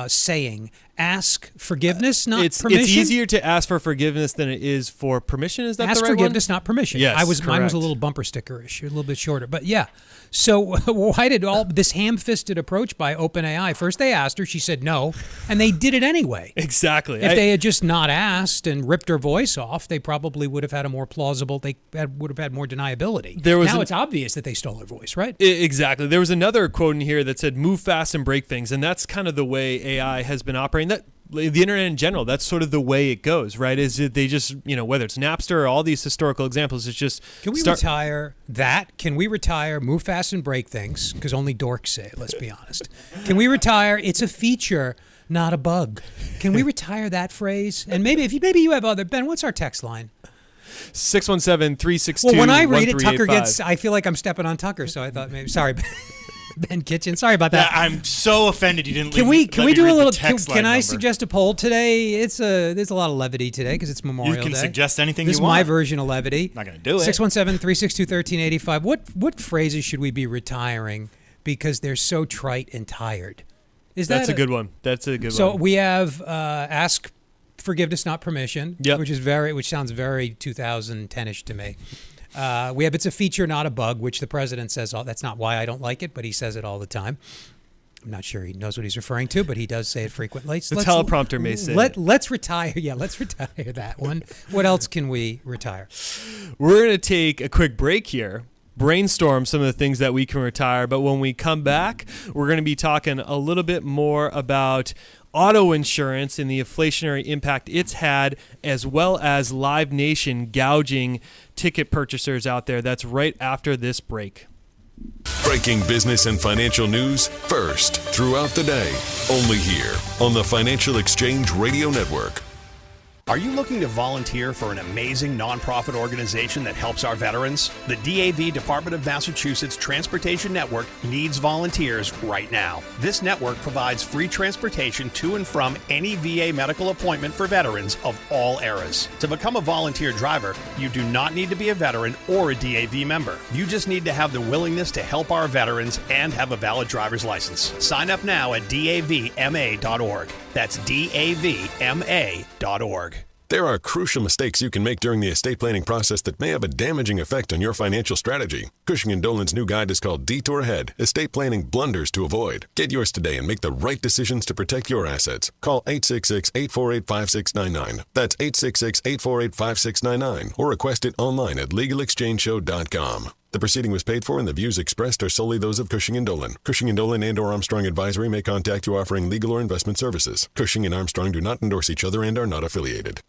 saying? Ask forgiveness, not permission. It's easier to ask for forgiveness than it is for permission. Is that ask the right forgiveness, one? not permission. Yes, mine was correct. a little bumper sticker-ish, a little bit shorter. But yeah. So why did all this ham-fisted approach by OpenAI? First they asked her, she said no, and they did it anyway. Exactly. If they had just not asked and ripped her voice off, they probably would have had a more plausible. Would have had more deniability. Now it's obvious that they stole her voice, right? Exactly. There was another quote in here that said, "Move fast and break things," and that's kind of the way AI has been operating. That the internet in general, that's sort of the way it goes, right? Is that they just, whether it's Napster or all these historical examples, it's just Can we retire that? Can we retire move fast and break things? Because only dorks say it, let's be honest. Can we retire it's a feature, not a bug? Can we retire that phrase? And maybe you have other, Ben, what's our text line? 617-362-1385. Well, when I read it, Tucker gets, I feel like I'm stepping on Tucker, so I thought maybe, sorry, Ben Kitchen, sorry about that. I'm so offended you didn't Can we do a little, can I number. Suggest a poll today? There's a lot of levity today because it's Memorial Day. You can suggest anything This you is my want. version of levity. Not going to do it. 617-362-1385. What phrases should we be retiring because they're so trite and tired? That's a good one. That's a good one. So we have ask forgiveness, not permission, Yep. which sounds very 2010-ish to me. We have it's a feature, not a bug, which the president says, that's not why I don't like it, but he says it all the time. I'm not sure he knows what he's referring to, but he does say it frequently. The teleprompter may say it. Let's retire. Yeah, let's retire that one. What else can we retire? We're going to take a quick break here, brainstorm some of the things that we can retire, but when we come back, we're going to be talking a little bit more about auto insurance and the inflationary impact it's had, as well as Live Nation gouging ticket purchasers out there. That's right after this break. Breaking business and financial news first throughout the day. Only here on the Financial Exchange Radio Network. Are you looking to volunteer for an amazing nonprofit organization that helps our veterans? The DAV Department of Massachusetts Transportation Network needs volunteers right now. This network provides free transportation to and from any VA medical appointment for veterans of all eras. To become a volunteer driver, you do not need to be a veteran or a DAV member. You just need to have the willingness to help our veterans and have a valid driver's license. Sign up now at davma.org. That's davma.org. There are crucial mistakes you can make during the estate planning process that may have a damaging effect on your financial strategy. Cushing & Dolan's new guide is called Detour Ahead, Estate Planning Blunders to Avoid. Get yours today and make the right decisions to protect your assets. Call 866-848-5699. That's 866-848-5699 or request it online at legalexchangeshow.com. The proceeding was paid for and the views expressed are solely those of Cushing & Dolan. Cushing & Dolan and or Armstrong Advisory may contact you offering legal or investment services. Cushing and Armstrong do not endorse each other and are not affiliated.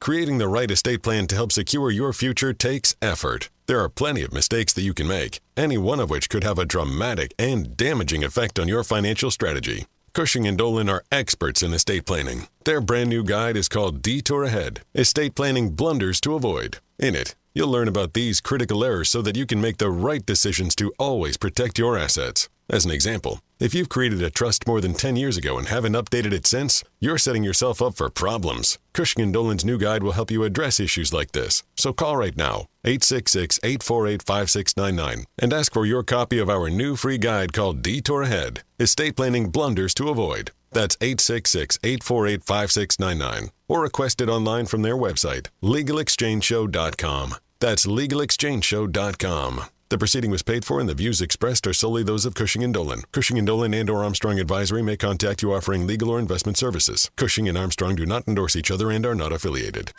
Creating the right estate plan to help secure your future takes effort. There are plenty of mistakes that you can make, any one of which could have a dramatic and damaging effect on your financial strategy. Cushing & Dolan are experts in estate planning. Their brand new guide is called Detour Ahead, Estate Planning Blunders to Avoid. In it, you'll learn about these critical errors so that you can make the right decisions to always protect your assets. As an example, if you've created a trust more than 10 years ago and haven't updated it since, you're setting yourself up for problems. Cushing & Dolan's new guide will help you address issues like this. So call right now, 866-848-5699, and ask for your copy of our new free guide called Detour Ahead, Estate Planning Blunders to Avoid. That's 866-848-5699, or request it online from their website, legalexchangeshow.com. That's legalexchangeshow.com. The proceeding was paid for and the views expressed are solely those of Cushing & Dolan. Cushing & Dolan and or Armstrong Advisory may contact you offering legal or investment services. Cushing and Armstrong do not endorse each other and are not affiliated.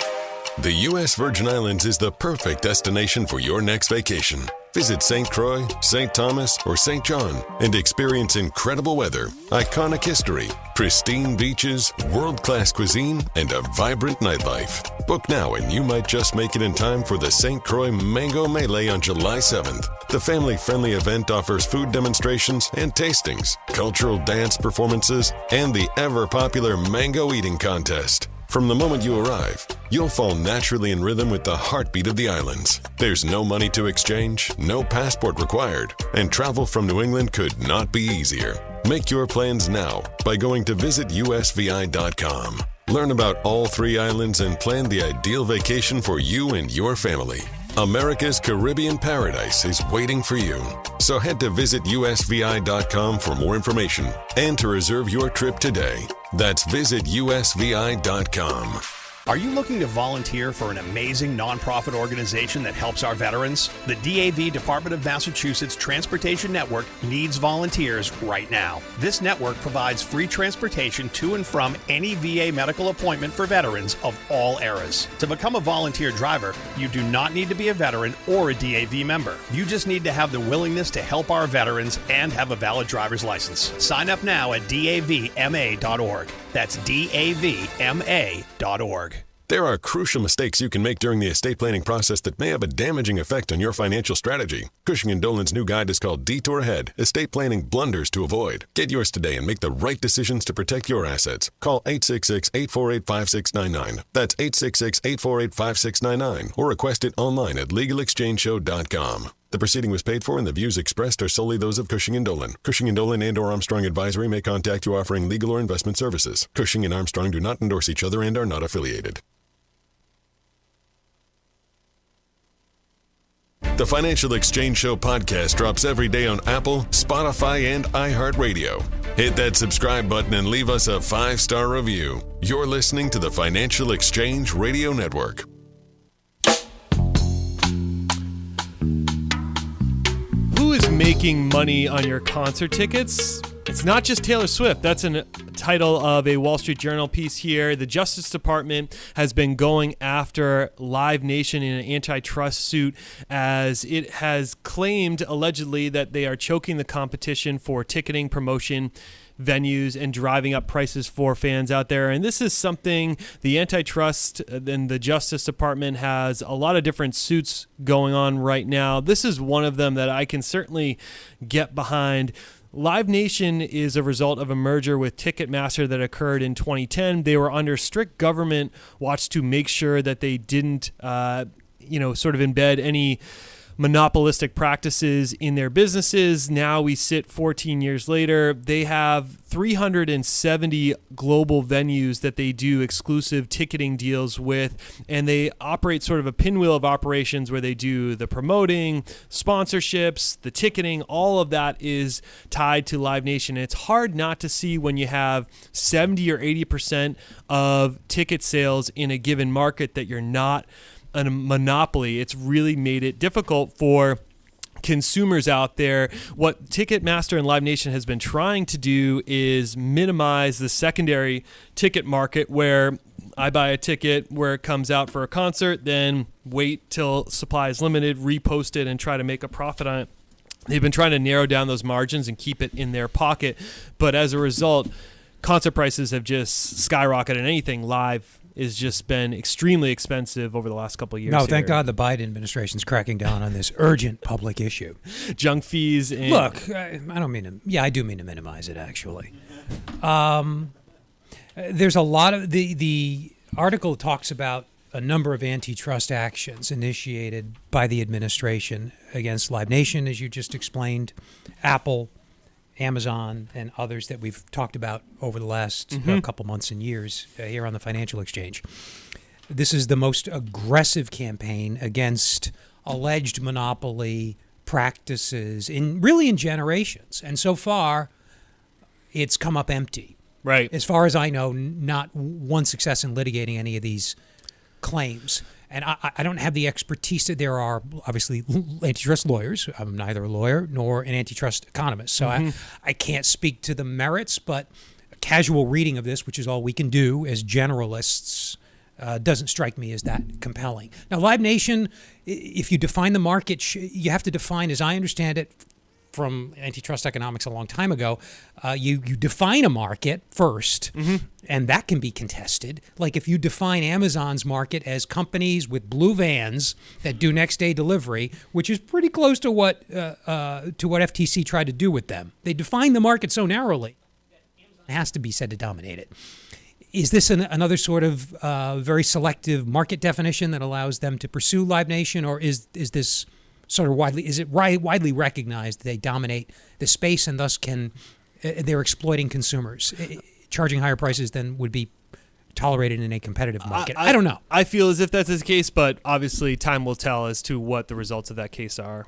The U.S. Virgin Islands is the perfect destination for your next vacation. Visit St. Croix, St. Thomas, or St. John and experience incredible weather, iconic history, pristine beaches, world-class cuisine, and a vibrant nightlife. Book now and you might just make it in time for the St. Croix Mango Melee on July 7th. The family-friendly event offers food demonstrations and tastings, cultural dance performances, and the ever-popular mango eating contest. From the moment you arrive, you'll fall naturally in rhythm with the heartbeat of the islands. There's no money to exchange, no passport required, and travel from New England could not be easier. Make your plans now by going to visitusvi.com. Learn about all 3 islands and plan the ideal vacation for you and your family. America's Caribbean paradise is waiting for you. So head to visitusvi.com for more information and to reserve your trip today. That's visitusvi.com. Are you looking to volunteer for an amazing nonprofit organization that helps our veterans? The DAV Department of Massachusetts Transportation Network needs volunteers right now. This network provides free transportation to and from any VA medical appointment for veterans of all eras. To become a volunteer driver, you do not need to be a veteran or a DAV member. You just need to have the willingness to help our veterans and have a valid driver's license. Sign up now at davma.org. That's davma.org. There are crucial mistakes you can make during the estate planning process that may have a damaging effect on your financial strategy. Cushing & Dolan's new guide is called Detour Ahead, Estate Planning Blunders to Avoid. Get yours today and make the right decisions to protect your assets. Call 866-848-5699. That's 866-848-5699 or request it online at legalexchangeshow.com. The proceeding was paid for and the views expressed are solely those of Cushing & Dolan. Cushing & Dolan and or Armstrong Advisory may contact you offering legal or investment services. Cushing and Armstrong do not endorse each other and are not affiliated. The Financial Exchange Show podcast drops every day on Apple, Spotify, and iHeartRadio. Hit that subscribe button and leave us a 5-star review. You're listening to the Financial Exchange Radio Network. Who is making money on your concert tickets? It's not just Taylor Swift. That's a title of a Wall Street Journal piece here. The Justice Department has been going after Live Nation in an antitrust suit as it has claimed allegedly that they are choking the competition for ticketing, promotion, venues, and driving up prices for fans out there. And this is something the antitrust and the Justice Department has a lot of different suits going on right now. This is one of them that I can certainly get behind. Live Nation is a result of a merger with Ticketmaster that occurred in 2010. They were under strict government watch to make sure that they didn't, sort of embed any monopolistic practices in their businesses. Now we sit 14 years later. They have 370 global venues that they do exclusive ticketing deals with, and they operate sort of a pinwheel of operations where they do the promoting, sponsorships, the ticketing. All of that is tied to Live Nation. And it's hard not to see when you have 70 or 80% of ticket sales in a given market that you're not a monopoly. It's really made it difficult for consumers out there. What Ticketmaster and Live Nation has been trying to do is minimize the secondary ticket market, where I buy a ticket where it comes out for a concert, then wait till supply is limited, repost it, and try to make a profit on it. They've been trying to narrow down those margins and keep it in their pocket, but as a result, concert prices have just skyrocketed, and anything live has just been extremely expensive over the last couple of years. No, thank God the Biden administration's cracking down on this urgent public issue. Junk fees. And look, I don't mean to. Yeah, I do mean to minimize it. Actually, there's a lot of the article talks about a number of antitrust actions initiated by the administration against Live Nation, as you just explained, Apple, Amazon, and others that we've talked about over the last couple months and years here on the Financial Exchange. This is the most aggressive campaign against alleged monopoly practices in generations. And so far, it's come up empty. Right. As far as I know, not one success in litigating any of these claims. And I don't have the expertise. There are obviously antitrust lawyers. I'm neither a lawyer nor an antitrust economist. So I can't speak to the merits, but a casual reading of this, which is all we can do as generalists, doesn't strike me as that compelling. Now, Live Nation, if you define the market, you have to define, as I understand it, from antitrust economics a long time ago, you define a market first, and that can be contested. Like if you define Amazon's market as companies with blue vans that do next day delivery, which is pretty close to what FTC tried to do with them. They define the market so narrowly that Amazon has to be said to dominate it. Is this another sort of very selective market definition that allows them to pursue Live Nation, or is this sort of widely recognized that they dominate the space and thus they're exploiting consumers, charging higher prices than would be tolerated in a competitive market? I don't know. I feel as if that's the case, but obviously time will tell as to what the results of that case are.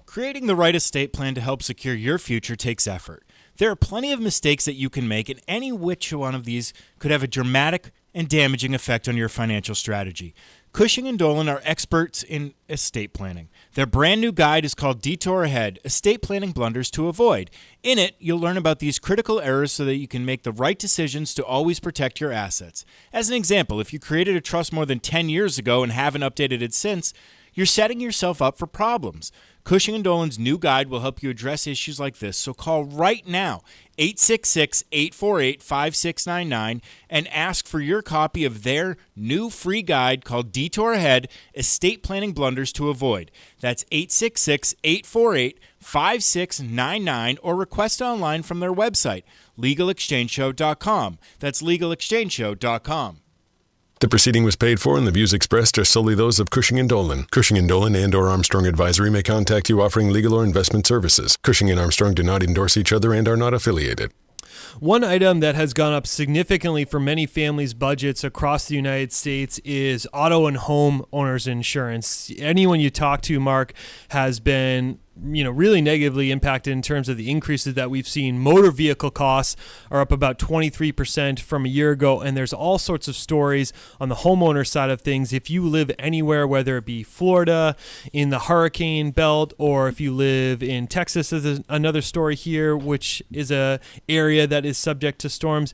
Creating the right estate plan to help secure your future takes effort. There are plenty of mistakes that you can make, and any which one of these could have a dramatic and damaging effect on your financial strategy. Cushing & Dolan are experts in estate planning. Their brand new guide is called Detour Ahead, Estate Planning Blunders to Avoid. In it, you'll learn about these critical errors so that you can make the right decisions to always protect your assets. As an example, if you created a trust more than 10 years ago and haven't updated it since, you're setting yourself up for problems. Cushing & Dolan's new guide will help you address issues like this, so call right now, 866-848-5699, and ask for your copy of their new free guide called Detour Ahead, Estate Planning Blunders to Avoid. That's 866-848-5699, or request online from their website, LegalExchangeShow.com. That's LegalExchangeShow.com. The proceeding was paid for, and the views expressed are solely those of Cushing & Dolan. Cushing & Dolan and/or Armstrong Advisory may contact you offering legal or investment services. Cushing and Armstrong do not endorse each other and are not affiliated. One item that has gone up significantly for many families' budgets across the United States is auto and home owners insurance. Anyone you talk to, Mark, has been really negatively impacted in terms of the increases that we've seen. Motor vehicle costs are up about 23% from a year ago, and there's all sorts of stories on the homeowner side of things. If you live anywhere, whether it be Florida, in the hurricane belt, or if you live in Texas, there's another story here, which is a area that is subject to storms.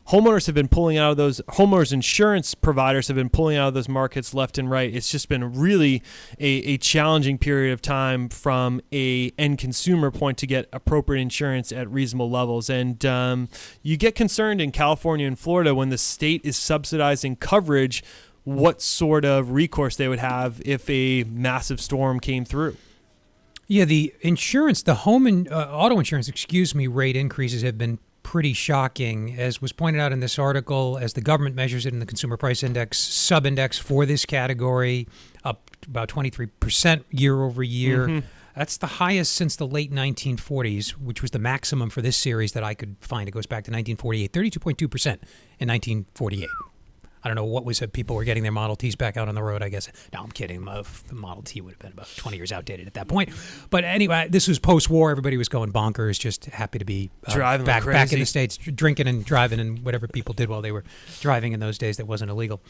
Homeowners have been pulling out of those, homeowners insurance providers have been pulling out of those markets left and right. It's just been really a challenging period of time from a end consumer point to get appropriate insurance at reasonable levels. And you get concerned in California and Florida when the state is subsidizing coverage, what sort of recourse they would have if a massive storm came through. Yeah, the insurance, the home and auto insurance, rate increases have been pretty shocking. As was pointed out in this article, as the government measures it in the Consumer Price Index, sub-index for this category, up about 23% year over year. Mm-hmm. That's the highest since the late 1940s, which was the maximum for this series that I could find. It goes back to 1948, 32.2% in 1948. I don't know what was it. People were getting their Model Ts back out on the road, I guess. No, I'm kidding. The Model T would have been about 20 years outdated at that point. But anyway, this was post-war. Everybody was going bonkers, just happy to be driving back in the States, drinking and driving and whatever people did while they were driving in those days that wasn't illegal.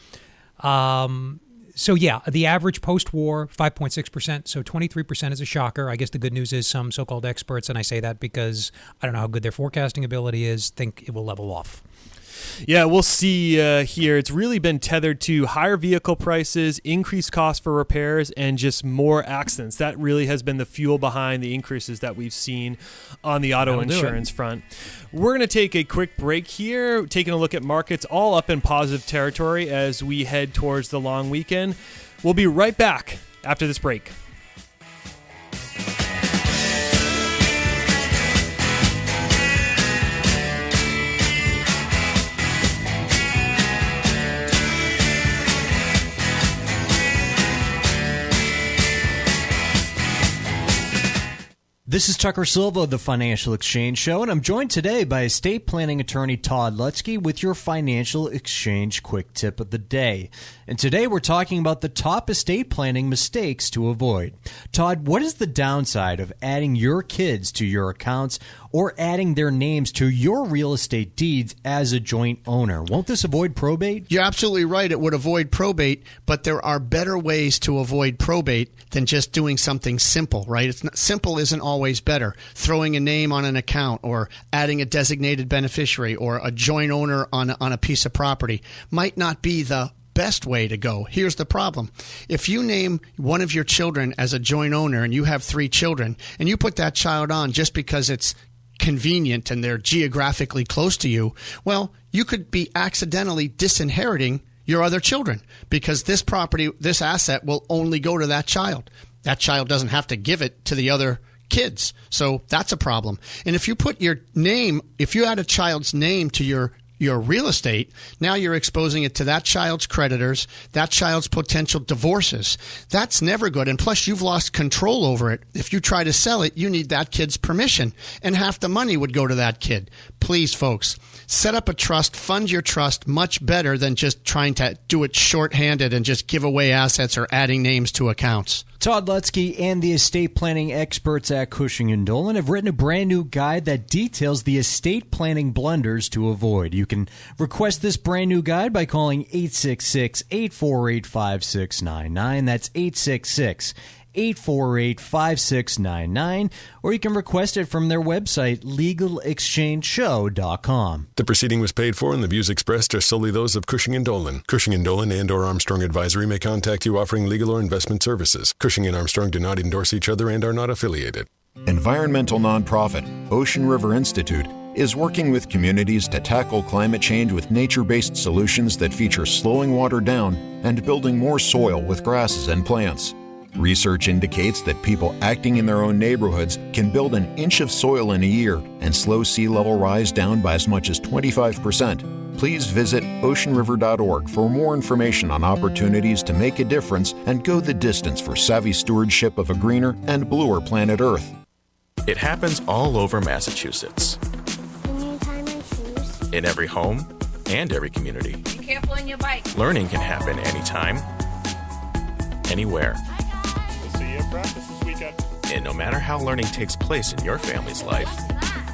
So, yeah, the average post-war, 5.6%. So 23% is a shocker. I guess the good news is some so-called experts, and I say that because I don't know how good their forecasting ability is, think it will level off. Yeah, we'll see here. It's really been tethered to higher vehicle prices, increased costs for repairs, and just more accidents. That really has been the fuel behind the increases that we've seen on the auto insurance front. We're going to take a quick break here, taking a look at markets all up in positive territory as we head towards the long weekend. We'll be right back after this break. This is Tucker Silva of the Financial Exchange Show, and I'm joined today by estate planning attorney Todd Lutzke with your Financial Exchange Quick Tip of the Day. And today we're talking about the top estate planning mistakes to avoid. Todd, what is the downside of adding your kids to your accounts or adding their names to your real estate deeds as a joint owner? Won't this avoid probate? You're absolutely right. It would avoid probate, but there are better ways to avoid probate than just doing something simple, right? It's not, simple isn't always better. Throwing a name on an account or adding a designated beneficiary or a joint owner on a piece of property might not be the best way to go. Here's the problem. If you name one of your children as a joint owner and you have 3 children and you put that child on just because it's convenient and they're geographically close to you, well, you could be accidentally disinheriting your other children because this property, this asset will only go to that child. That child doesn't have to give it to the other kids. So that's a problem. And if you put your name, if you add a child's name to your real estate, now you're exposing it to that child's creditors, that child's potential divorces. That's never good. And plus, you've lost control over it. If you try to sell it, you need that kid's permission, and half the money would go to that kid. Please, folks, set up a trust, fund your trust much better than just trying to do it shorthanded and just give away assets or adding names to accounts. Todd Lutzke and the estate planning experts at Cushing & Dolan have written a brand new guide that details the estate planning blunders to avoid. You can request this brand new guide by calling 866-848-5699. That's 866-848-5699, or you can request it from their website, legalexchangeshow.com. The proceeding was paid for and the views expressed are solely those of Cushing & Dolan. Cushing & Dolan and or Armstrong Advisory may contact you offering legal or investment services. Cushing & Armstrong do not endorse each other and are not affiliated. Environmental nonprofit Ocean River Institute is working with communities to tackle climate change with nature-based solutions that feature slowing water down and building more soil with grasses and plants. Research indicates that people acting in their own neighborhoods can build an inch of soil in a year and slow sea level rise down by as much as 25%. Please visit oceanriver.org for more information on opportunities to make a difference and go the distance for savvy stewardship of a greener and bluer planet Earth. It happens all over Massachusetts. Can you tie my shoes? In every home and every community. Be careful on your bike. Learning can happen anytime, anywhere. See you at practice this weekend. And no matter how learning takes place in your family's life,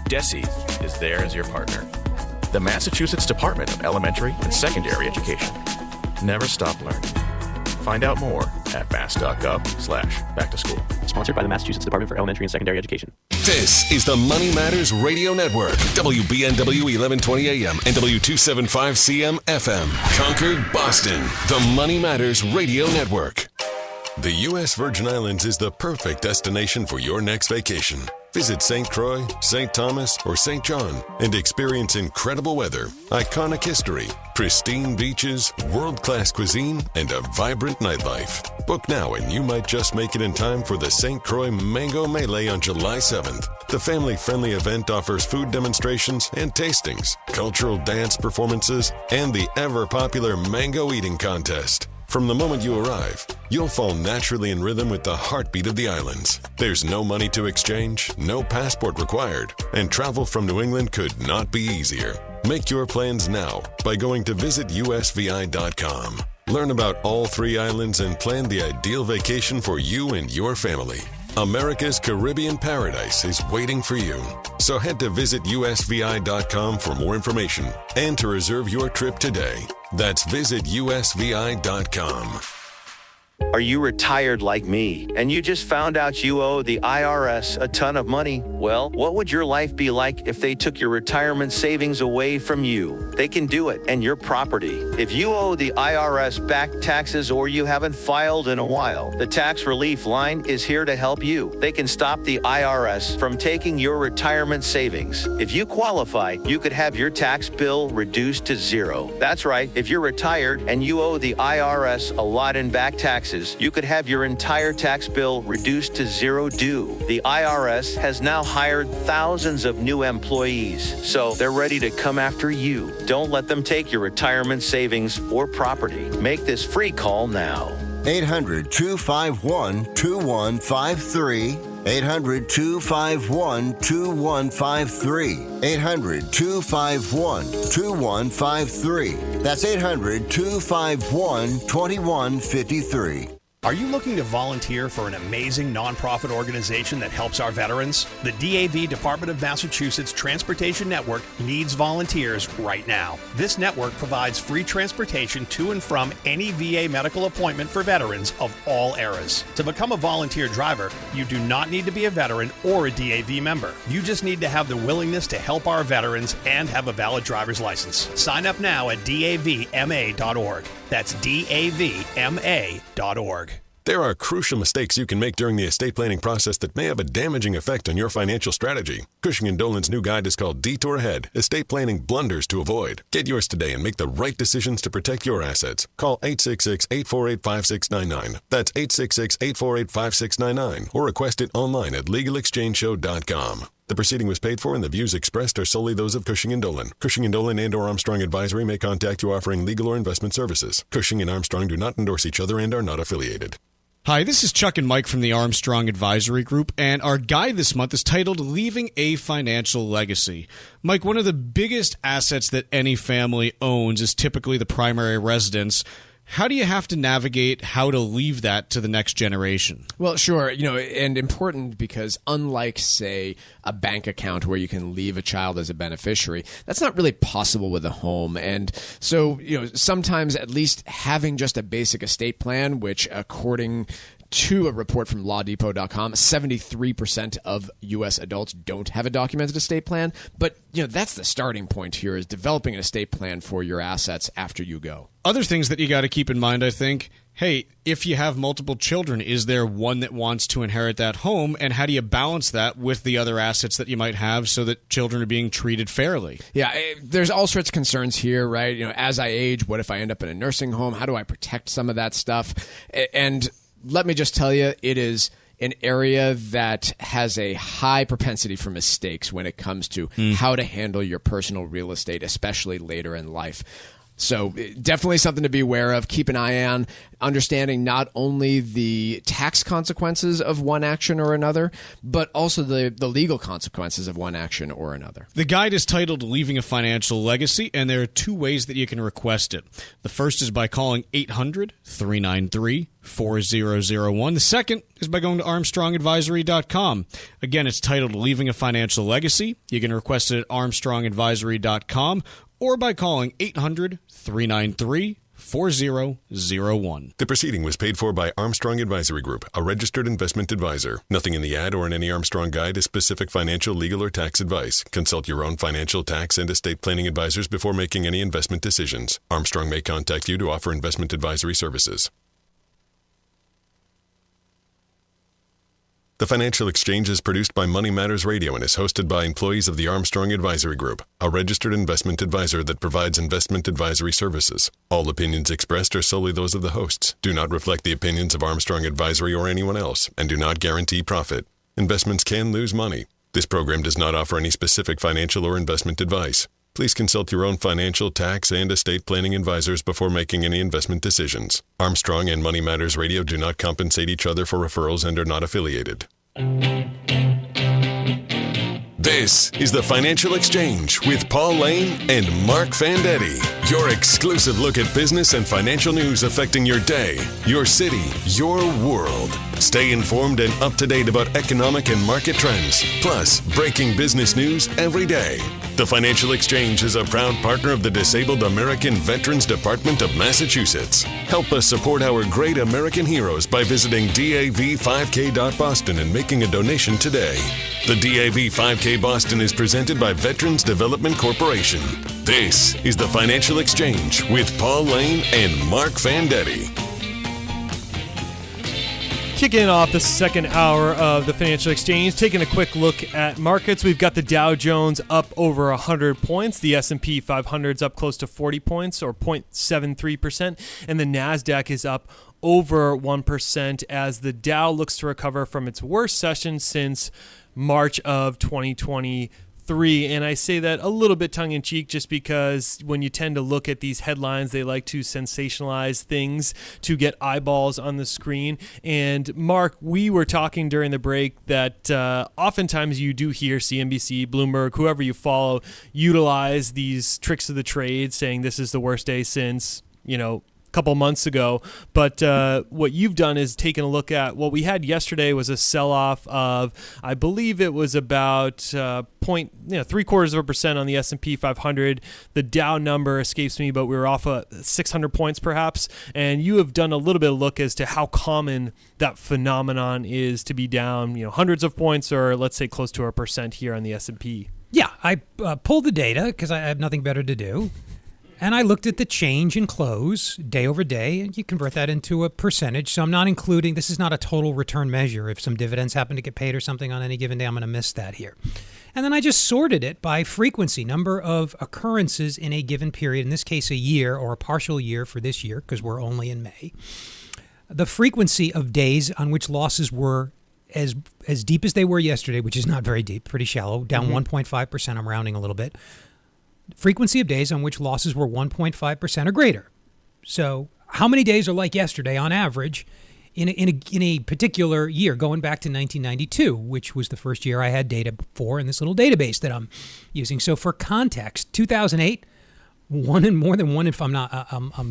DESE is there as your partner. The Massachusetts Department of Elementary and Secondary Education. Never stop learning. Find out more at mass.gov/back-to-school. Sponsored by the Massachusetts Department for Elementary and Secondary Education. This is the Money Matters Radio Network. WBNW 1120 AM and W275 CM FM. Concord, Boston. The Money Matters Radio Network. The U.S. Virgin Islands is the perfect destination for your next vacation. Visit St. Croix, St. Thomas, or St. John and experience incredible weather, iconic history, pristine beaches, world-class cuisine, and a vibrant nightlife. Book now and you might just make it in time for the St. Croix Mango Melee on July 7th. The family-friendly event offers food demonstrations and tastings, cultural dance performances, and the ever-popular mango eating contest. From the moment you arrive, you'll fall naturally in rhythm with the heartbeat of the islands. There's no money to exchange, no passport required, and travel from New England could not be easier. Make your plans now by going to visitusvi.com. Learn about all 3 islands and plan the ideal vacation for you and your family. America's Caribbean paradise is waiting for you. So head to visitusvi.com for more information and to reserve your trip today. That's visitusvi.com. Are you retired like me and you just found out you owe the IRS a ton of money? Well, what would your life be like if they took your retirement savings away from you? They can do it and your property. If you owe the IRS back taxes or you haven't filed in a while, the Tax Relief Line is here to help you. They can stop the IRS from taking your retirement savings. If you qualify, you could have your tax bill reduced to 0. That's right. If you're retired and you owe the IRS a lot in back taxes, you could have your entire tax bill reduced to 0 due. The IRS has now hired thousands of new employees, so they're ready to come after you. Don't let them take your retirement savings or property. Make this free call now. 800-251-2153. 800-251-2153. 800-251-2153. That's 800-251-2153. Are you looking to volunteer for an amazing nonprofit organization that helps our veterans? The DAV Department of Massachusetts Transportation Network needs volunteers right now. This network provides free transportation to and from any VA medical appointment for veterans of all eras. To become a volunteer driver, you do not need to be a veteran or a DAV member. You just need to have the willingness to help our veterans and have a valid driver's license. Sign up now at davma.org. That's davma.org. There are crucial mistakes you can make during the estate planning process that may have a damaging effect on your financial strategy. Cushing & Dolan's new guide is called Detour Ahead, Estate Planning Blunders to Avoid. Get yours today and make the right decisions to protect your assets. Call 866-848-5699. That's 866-848-5699 or request it online at legalexchangeshow.com. The proceeding was paid for and the views expressed are solely those of Cushing & Dolan. Cushing & Dolan and or Armstrong Advisory may contact you offering legal or investment services. Cushing and Armstrong do not endorse each other and are not affiliated. Hi, this is Chuck and Mike from the Armstrong Advisory Group, and our guide this month is titled Leaving a Financial Legacy. Mike, one of the biggest assets that any family owns is typically the primary residence. How do you have to navigate how to leave that to the next generation? Well, sure, and important because unlike, say, a bank account where you can leave a child as a beneficiary, that's not really possible with a home. And so, sometimes at least having just a basic estate plan, which according to a report from LawDepot.com, 73% of U.S. adults don't have a documented estate plan. But, that's the starting point here is developing an estate plan for your assets after you go. Other things that you got to keep in mind, I think, hey, if you have multiple children, is there one that wants to inherit that home? And how do you balance that with the other assets that you might have so that children are being treated fairly? Yeah, there's all sorts of concerns here, right? As I age, what if I end up in a nursing home? How do I protect some of that stuff? And let me just tell you, it is an area that has a high propensity for mistakes when it comes to how to handle your personal real estate, especially later in life. So definitely something to be aware of. Keep an eye on understanding not only the tax consequences of one action or another, but also the legal consequences of one action or another. The guide is titled Leaving a Financial Legacy, and there are 2 ways that you can request it. The first is by calling 800-393-4001. The second is by going to ArmstrongAdvisory.com. Again, it's titled Leaving a Financial Legacy. You can request it at ArmstrongAdvisory.com or by calling 800-393-4001. The proceeding was paid for by Armstrong Advisory Group, a registered investment advisor. Nothing in the ad or in any Armstrong guide is specific financial, legal, or tax advice. Consult your own financial, tax, and estate planning advisors before making any investment decisions. Armstrong may contact you to offer investment advisory services. The Financial Exchange is produced by Money Matters Radio and is hosted by employees of the Armstrong Advisory Group, a registered investment advisor that provides investment advisory services. All opinions expressed are solely those of the hosts, do not reflect the opinions of Armstrong Advisory or anyone else, and do not guarantee profit. Investments can lose money. This program does not offer any specific financial or investment advice. Please consult your own financial, tax, and estate planning advisors before making any investment decisions. Armstrong and Money Matters Radio do not compensate each other for referrals and are not affiliated. This is the Financial Exchange with Paul Lane and Marc Fandetti. Your exclusive look at business and financial news affecting your day, your city, your world. Stay informed and up to date about economic and market trends, plus breaking business news every day. The Financial Exchange is a proud partner of the Disabled American Veterans Department of Massachusetts. Help us support our great American heroes by visiting DAV5K.Boston and making a donation today. The DAV 5K Boston is presented by Veterans Development Corporation. This is the Financial Exchange with Paul Lane and Marc Fandetti. Kicking off the second hour of the Financial Exchange, taking a quick look at markets. We've got the Dow Jones up over 100 points. The S&P 500 is up close to 40 points, or 0.73%. And the NASDAQ is up over 1% as the Dow looks to recover from its worst session since March of 2023. And I say that a little bit tongue-in-cheek just because when you tend to look at these headlines, they like to sensationalize things to get eyeballs on the screen. And Mark, we were talking during the break that oftentimes you do hear CNBC, Bloomberg, whoever you follow, utilize these tricks of the trade, saying this is the worst day since, couple months ago. But what you've done is taken a look at what we had yesterday was a sell-off of, I believe it was about 0.75% on the S&P 500. The Dow number escapes me, but we were off 600 points perhaps. And you have done a little bit of look as to how common that phenomenon is to be down, hundreds of points, or let's say close to 1% here on the S&P. Yeah, I pulled the data because I have nothing better to do. And I looked at the change in close day over day, and you convert that into a percentage. So I'm not including, this is not a total return measure. If some dividends happen to get paid or something on any given day, I'm going to miss that here. And then I just sorted it by frequency, number of occurrences in a given period, in this case a year or a partial year for this year, because we're only in May. The frequency of days on which losses were as deep as they were yesterday, which is not very deep, pretty shallow, down 1.5%. I'm rounding a little bit. Frequency of days on which losses were 1.5% or greater. So how many days are like yesterday on average in a particular year, going back to 1992, which was the first year I had data for in this little database that I'm using. So for context, 2008, I'm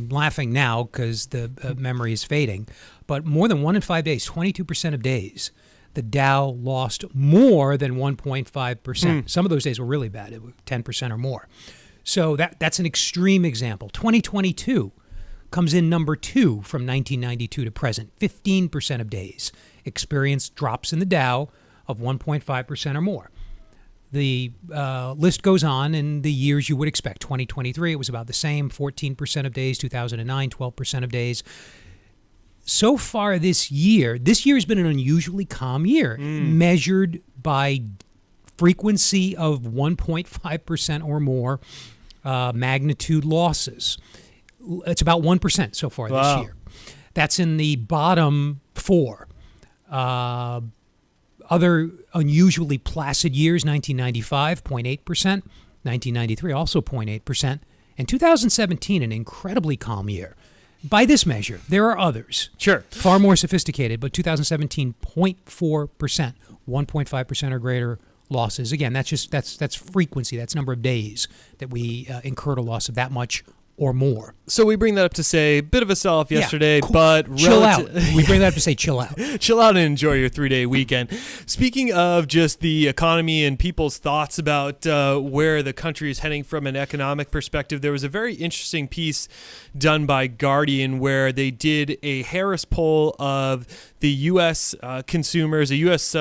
laughing now because the memory is fading, but more than 1 in 5 days, 22% of days, the Dow lost more than 1.5%. Some of those days were really bad, it was 10% or more. So that's an extreme example. 2022 comes in number 2 from 1992 to present. 15% of days experienced drops in the Dow of 1.5% or more. The list goes on in the years you would expect. 2023, it was about the same, 14% of days. 2009, 12% of days. So far this year has been an unusually calm year, measured by frequency of 1.5% or more magnitude losses. It's about 1% so far this year. That's in the bottom 4. Other unusually placid years, 1995, 0.8%, 1993, also 0.8%, and 2017, an incredibly calm year. By this measure, there are others. Sure. Far more sophisticated, but 2017, 0.4%, 1.5% or greater losses. Again, that's frequency. That's number of days that we incurred a loss of that much or more. So we bring that up to say, bit of a sell-off yesterday, but chill out. We bring that up to say chill out. Chill out and enjoy your 3-day weekend. Speaking of just the economy and people's thoughts about where the country is heading from an economic perspective, there was a very interesting piece done by Guardian where they did a Harris poll of the U.S. consumers, the U.S.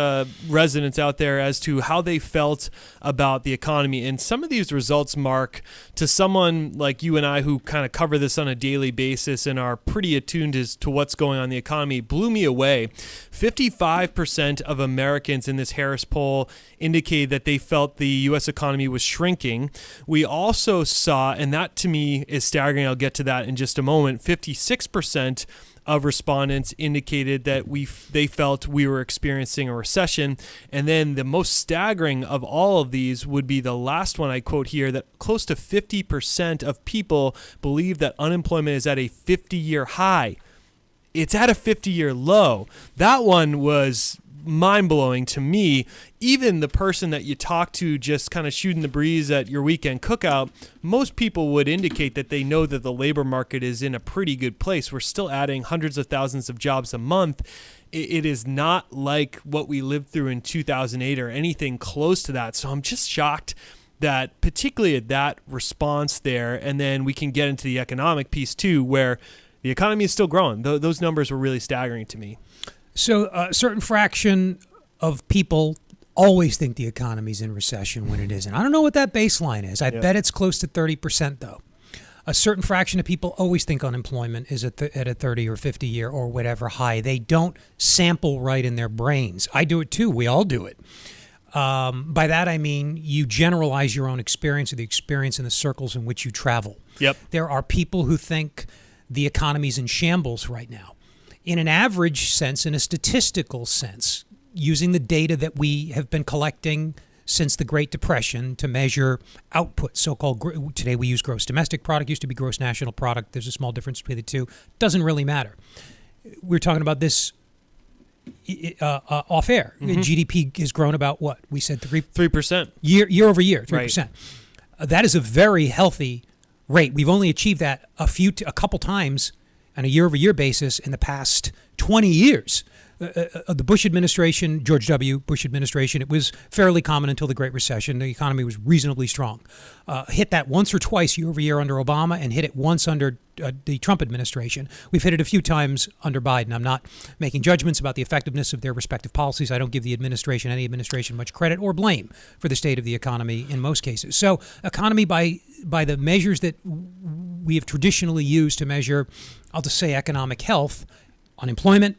residents out there as to how they felt about the economy. And some of these results, Mark, to someone like you and I who kind of cover this on a daily basis and are pretty attuned as to what's going on in the economy, blew me away. 55% of Americans in this Harris poll indicated that they felt the U.S. economy was shrinking. We also saw, and that to me is staggering, I'll get to that in just a moment, 56% of respondents indicated that they felt we were experiencing a recession. And then the most staggering of all of these would be the last one I quote here, that close to 50% of people believe that unemployment is at a 50-year high. It's at a 50-year low. That one was mind-blowing to me. Even the person that you talk to just kind of shooting the breeze at your weekend cookout, most people would indicate that they know that the labor market is in a pretty good place. We're still adding hundreds of thousands of jobs a month. It is not like what we lived through in 2008 or anything close to that. So I'm just shocked that particularly at that response there, and then we can get into the economic piece too, where the economy is still growing. Those numbers were really staggering to me. So a certain fraction of people always think the economy's in recession when it isn't. I don't know what that baseline is. I bet it's close to 30%, though. A certain fraction of people always think unemployment is at a 30 or 50 year or whatever high. They don't sample right in their brains. I do it too. We all do it. By that, I mean you generalize your own experience or the experience in the circles in which you travel. Yep. There are people who think the economy's in shambles right now. In an average sense, in a statistical sense, using the data that we have been collecting since the Great Depression to measure output, so-called, today we use gross domestic product, used to be gross national product. There's a small difference between the two. Doesn't really matter. We're talking about this off air. Mm-hmm. GDP has grown about what? We said 3%. Year over year, 3%. Right. That is a very healthy rate. We've only achieved that a couple times on a year-over-year basis in the past 20 years. The Bush administration, George W. Bush administration, it was fairly common until the Great Recession. The economy was reasonably strong. Hit that once or twice year-over-year under Obama and hit it once under the Trump administration. We've hit it a few times under Biden. I'm not making judgments about the effectiveness of their respective policies. I don't give any administration much credit or blame for the state of the economy in most cases. So economy by the measures that we have traditionally used to measure, I'll just say economic health, unemployment,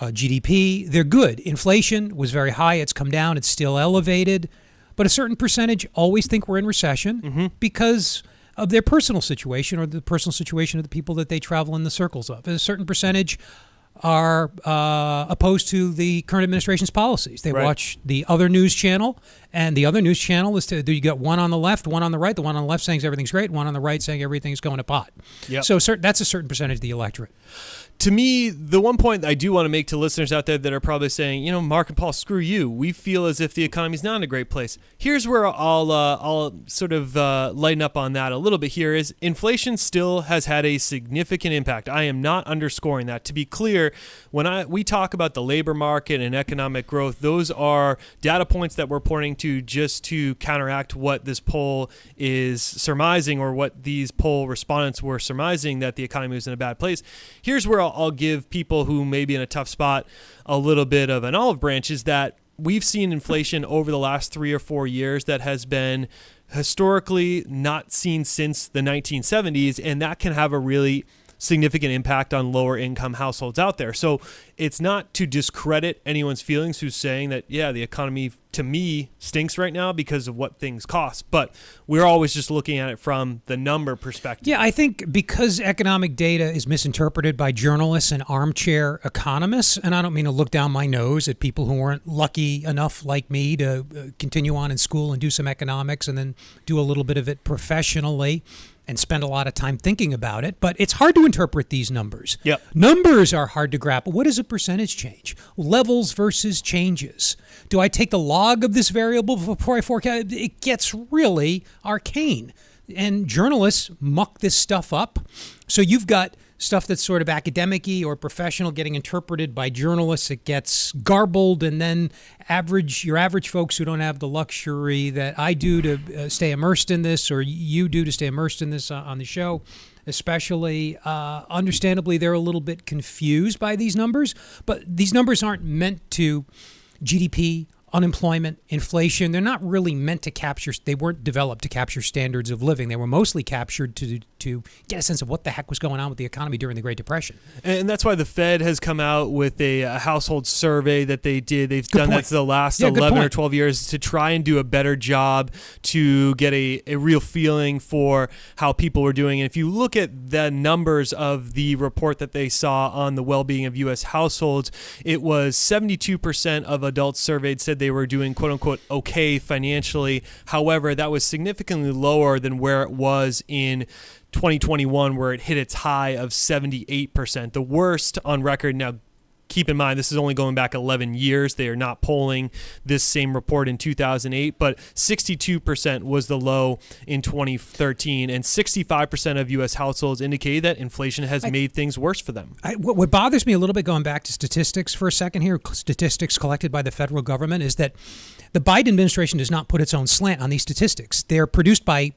GDP, they're good. Inflation was very high. It's come down. It's still elevated. But a certain percentage always think we're in recession because of their personal situation or the personal situation of the people that they travel in the circles of. A certain percentage are opposed to the current administration's policies. They watch the other news channel, and the other news channel is you got one on the left, one on the right. The one on the left saying everything's great, one on the right saying everything's going to pot. Yep. So that's a certain percentage of the electorate. To me, the one point I do want to make to listeners out there that are probably saying, Mark and Paul, screw you. We feel as if the economy's not in a great place. Here's where I'll sort of lighten up on that a little bit here is inflation still has had a significant impact. I am not underscoring that. To be clear, when we talk about the labor market and economic growth, those are data points that we're pointing to just to counteract what this poll is surmising or what these poll respondents were surmising that the economy was in a bad place. Here's where I'll give people who may be in a tough spot a little bit of an olive branch is that we've seen inflation over the last 3 or 4 years that has been historically not seen since the 1970s, and that can have a really significant impact on lower income households out there. So it's not to discredit anyone's feelings who's saying that, the economy to me stinks right now because of what things cost. But we're always just looking at it from the number perspective. Yeah, I think because economic data is misinterpreted by journalists and armchair economists, and I don't mean to look down my nose at people who weren't lucky enough like me to continue on in school and do some economics and then do a little bit of it professionally and spend a lot of time thinking about it, but it's hard to interpret these numbers. Yep. Numbers are hard to grapple. What is a percentage change? Levels versus changes. Do I take the log of this variable before I forecast? It gets really arcane. And journalists muck this stuff up. So you've got stuff that's sort of academic-y or professional getting interpreted by journalists. It gets garbled, and then your average folks who don't have the luxury that I do to stay immersed in this, or you do to stay immersed in this on the show, especially, understandably, they're a little bit confused by these numbers. But these numbers aren't meant to GDP, unemployment, inflation, they're not really meant to capture, they weren't developed to capture standards of living. They were mostly captured to get a sense of what the heck was going on with the economy during the Great Depression. And that's why the Fed has come out with a household survey that they did. They've done that for the last 11 or 12 years to try and do a better job to get a real feeling for how people were doing. And if you look at the numbers of the report that they saw on the well-being of U.S. households, it was 72% of adults surveyed said they were doing quote-unquote okay financially. However, that was significantly lower than where it was in 2021, where it hit its high of 78%, the worst on record. Now, keep in mind, this is only going back 11 years. They are not polling this same report in 2008, but 62% was the low in 2013, and 65% of U.S. households indicated that inflation has made things worse for them. What bothers me a little bit, going back to statistics for a second here, statistics collected by the federal government, is that the Biden administration does not put its own slant on these statistics. They're produced by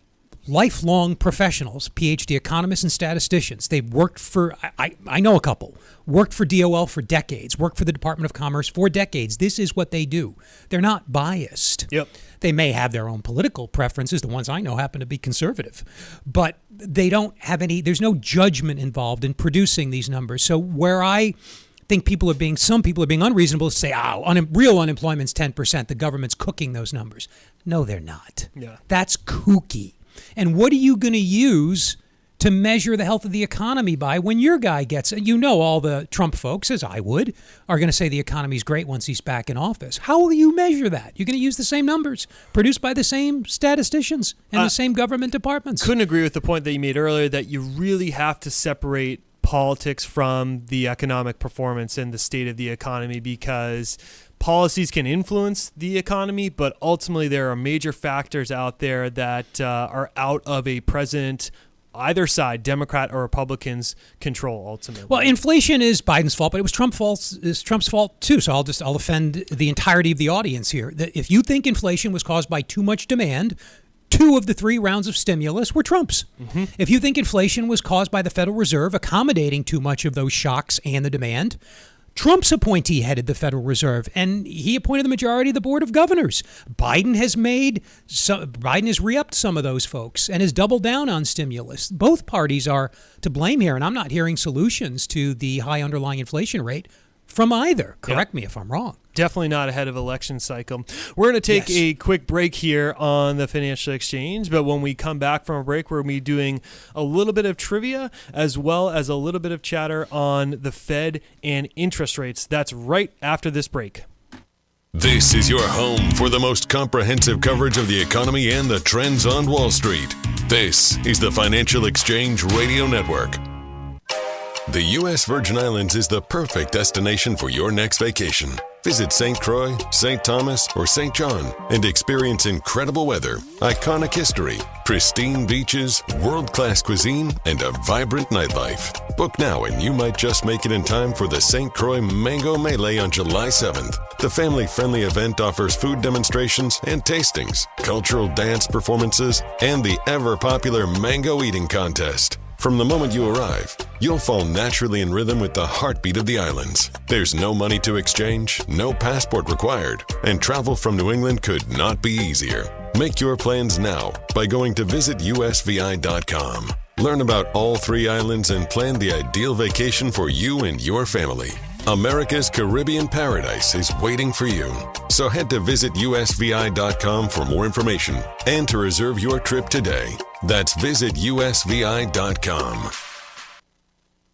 lifelong professionals, PhD economists and statisticians. They've worked for, I know a couple, worked for DOL for decades, worked for the Department of Commerce for decades. This is what they do. They're not biased. Yep. They may have their own political preferences. The ones I know happen to be conservative. But they don't have any, there's no judgment involved in producing these numbers. So where I think some people are being unreasonable to say, real unemployment's 10%. The government's cooking those numbers. No, they're not. Yeah. That's kooky. And what are you going to use to measure the health of the economy by when your guy gets, all the Trump folks, as I would, are going to say the economy's great once he's back in office. How will you measure that? You're going to use the same numbers produced by the same statisticians and the same government departments. Couldn't agree with the point that you made earlier that you really have to separate politics from the economic performance and the state of the economy, because policies can influence the economy, but ultimately there are major factors out there that are out of a president, either side, Democrat or Republicans, control ultimately. Well, inflation is Biden's fault, but it was Trump's fault too. So I'll offend the entirety of the audience here. That if you think inflation was caused by too much demand, 2 of the 3 rounds of stimulus were Trump's. Mm-hmm. If you think inflation was caused by the Federal Reserve accommodating too much of those shocks and the demand, Trump's appointee headed the Federal Reserve, and he appointed the majority of the Board of Governors. Biden has re-upped some of those folks and has doubled down on stimulus. Both parties are to blame here, and I'm not hearing solutions to the high underlying inflation rate from either. Correct me if I'm wrong. Definitely not ahead of election cycle. We're going to take a quick break here on the Financial Exchange, but when we come back from a break, we're going to be doing a little bit of trivia as well as a little bit of chatter on the Fed and interest rates. That's right after this break. This is your home for the most comprehensive coverage of the economy and the trends on Wall Street. This is the Financial Exchange Radio Network. The U.S. Virgin Islands is the perfect destination for your next vacation. Visit St. Croix, St. Thomas, or St. John and experience incredible weather, iconic history, pristine beaches, world-class cuisine, and a vibrant nightlife. Book now and you might just make it in time for the St. Croix Mango Melee on July 7th. The family-friendly event offers food demonstrations and tastings, cultural dance performances, and the ever-popular mango eating contest. From the moment you arrive, you'll fall naturally in rhythm with the heartbeat of the islands. There's no money to exchange, no passport required, and travel from New England could not be easier. Make your plans now by going to visitusvi.com. Learn about all 3 islands and plan the ideal vacation for you and your family. America's Caribbean paradise is waiting for you. So head to visitusvi.com for more information and to reserve your trip today. That's visitusvi.com.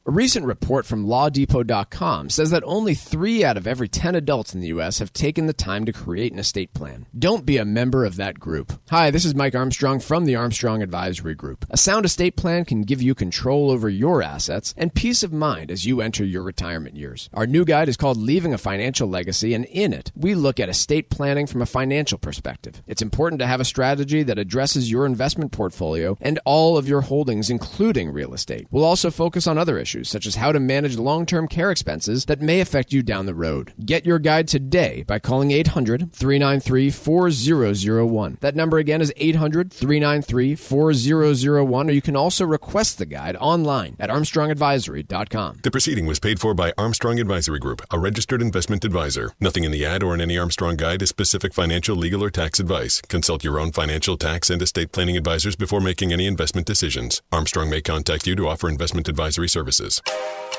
A recent report from LawDepot.com says that only 3 out of every 10 adults in the U.S. have taken the time to create an estate plan. Don't be a member of that group. Hi, this is Mike Armstrong from the Armstrong Advisory Group. A sound estate plan can give you control over your assets and peace of mind as you enter your retirement years. Our new guide is called Leaving a Financial Legacy, and in it, we look at estate planning from a financial perspective. It's important to have a strategy that addresses your investment portfolio and all of your holdings, including real estate. We'll also focus on other issues issues, such as how to manage long-term care expenses that may affect you down the road. Get your guide today by calling 800-393-4001. That number again is 800-393-4001, or you can also request the guide online at armstrongadvisory.com. The proceeding was paid for by Armstrong Advisory Group, a registered investment advisor. Nothing in the ad or in any Armstrong guide is specific financial, legal, or tax advice. Consult your own financial, tax, and estate planning advisors before making any investment decisions. Armstrong may contact you to offer investment advisory services.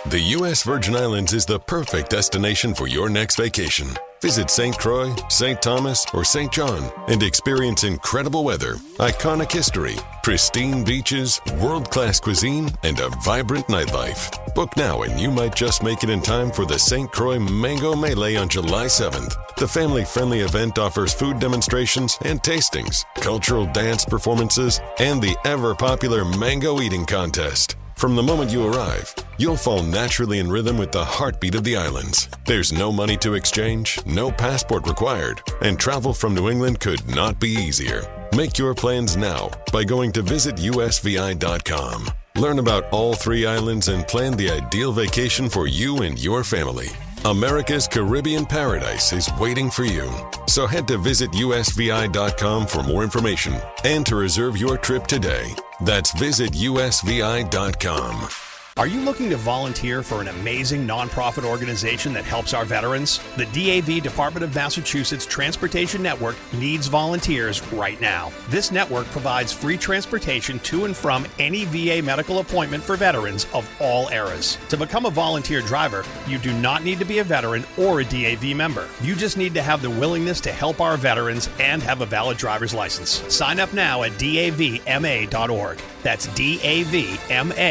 The U.S. Virgin Islands is the perfect destination for your next vacation. Visit St. Croix, St. Thomas, or St. John and experience incredible weather, iconic history, pristine beaches, world-class cuisine, and a vibrant nightlife. Book now and you might just make it in time for the St. Croix Mango Melee on July 7th. The family-friendly event offers food demonstrations and tastings, cultural dance performances, and the ever-popular mango eating contest. From the moment you arrive, you'll fall naturally in rhythm with the heartbeat of the islands. There's no money to exchange, no passport required, and travel from New England could not be easier. Make your plans now by going to visitusvi.com. Learn about all 3 islands and plan the ideal vacation for you and your family. America's Caribbean paradise is waiting for you. So head to visitusvi.com for more information and to reserve your trip today. That's visitusvi.com. Are you looking to volunteer for an amazing nonprofit organization that helps our veterans? The DAV Department of Massachusetts Transportation Network needs volunteers right now. This network provides free transportation to and from any VA medical appointment for veterans of all eras. To become a volunteer driver, you do not need to be a veteran or a DAV member. You just need to have the willingness to help our veterans and have a valid driver's license. Sign up now at davma.org. That's davma.org.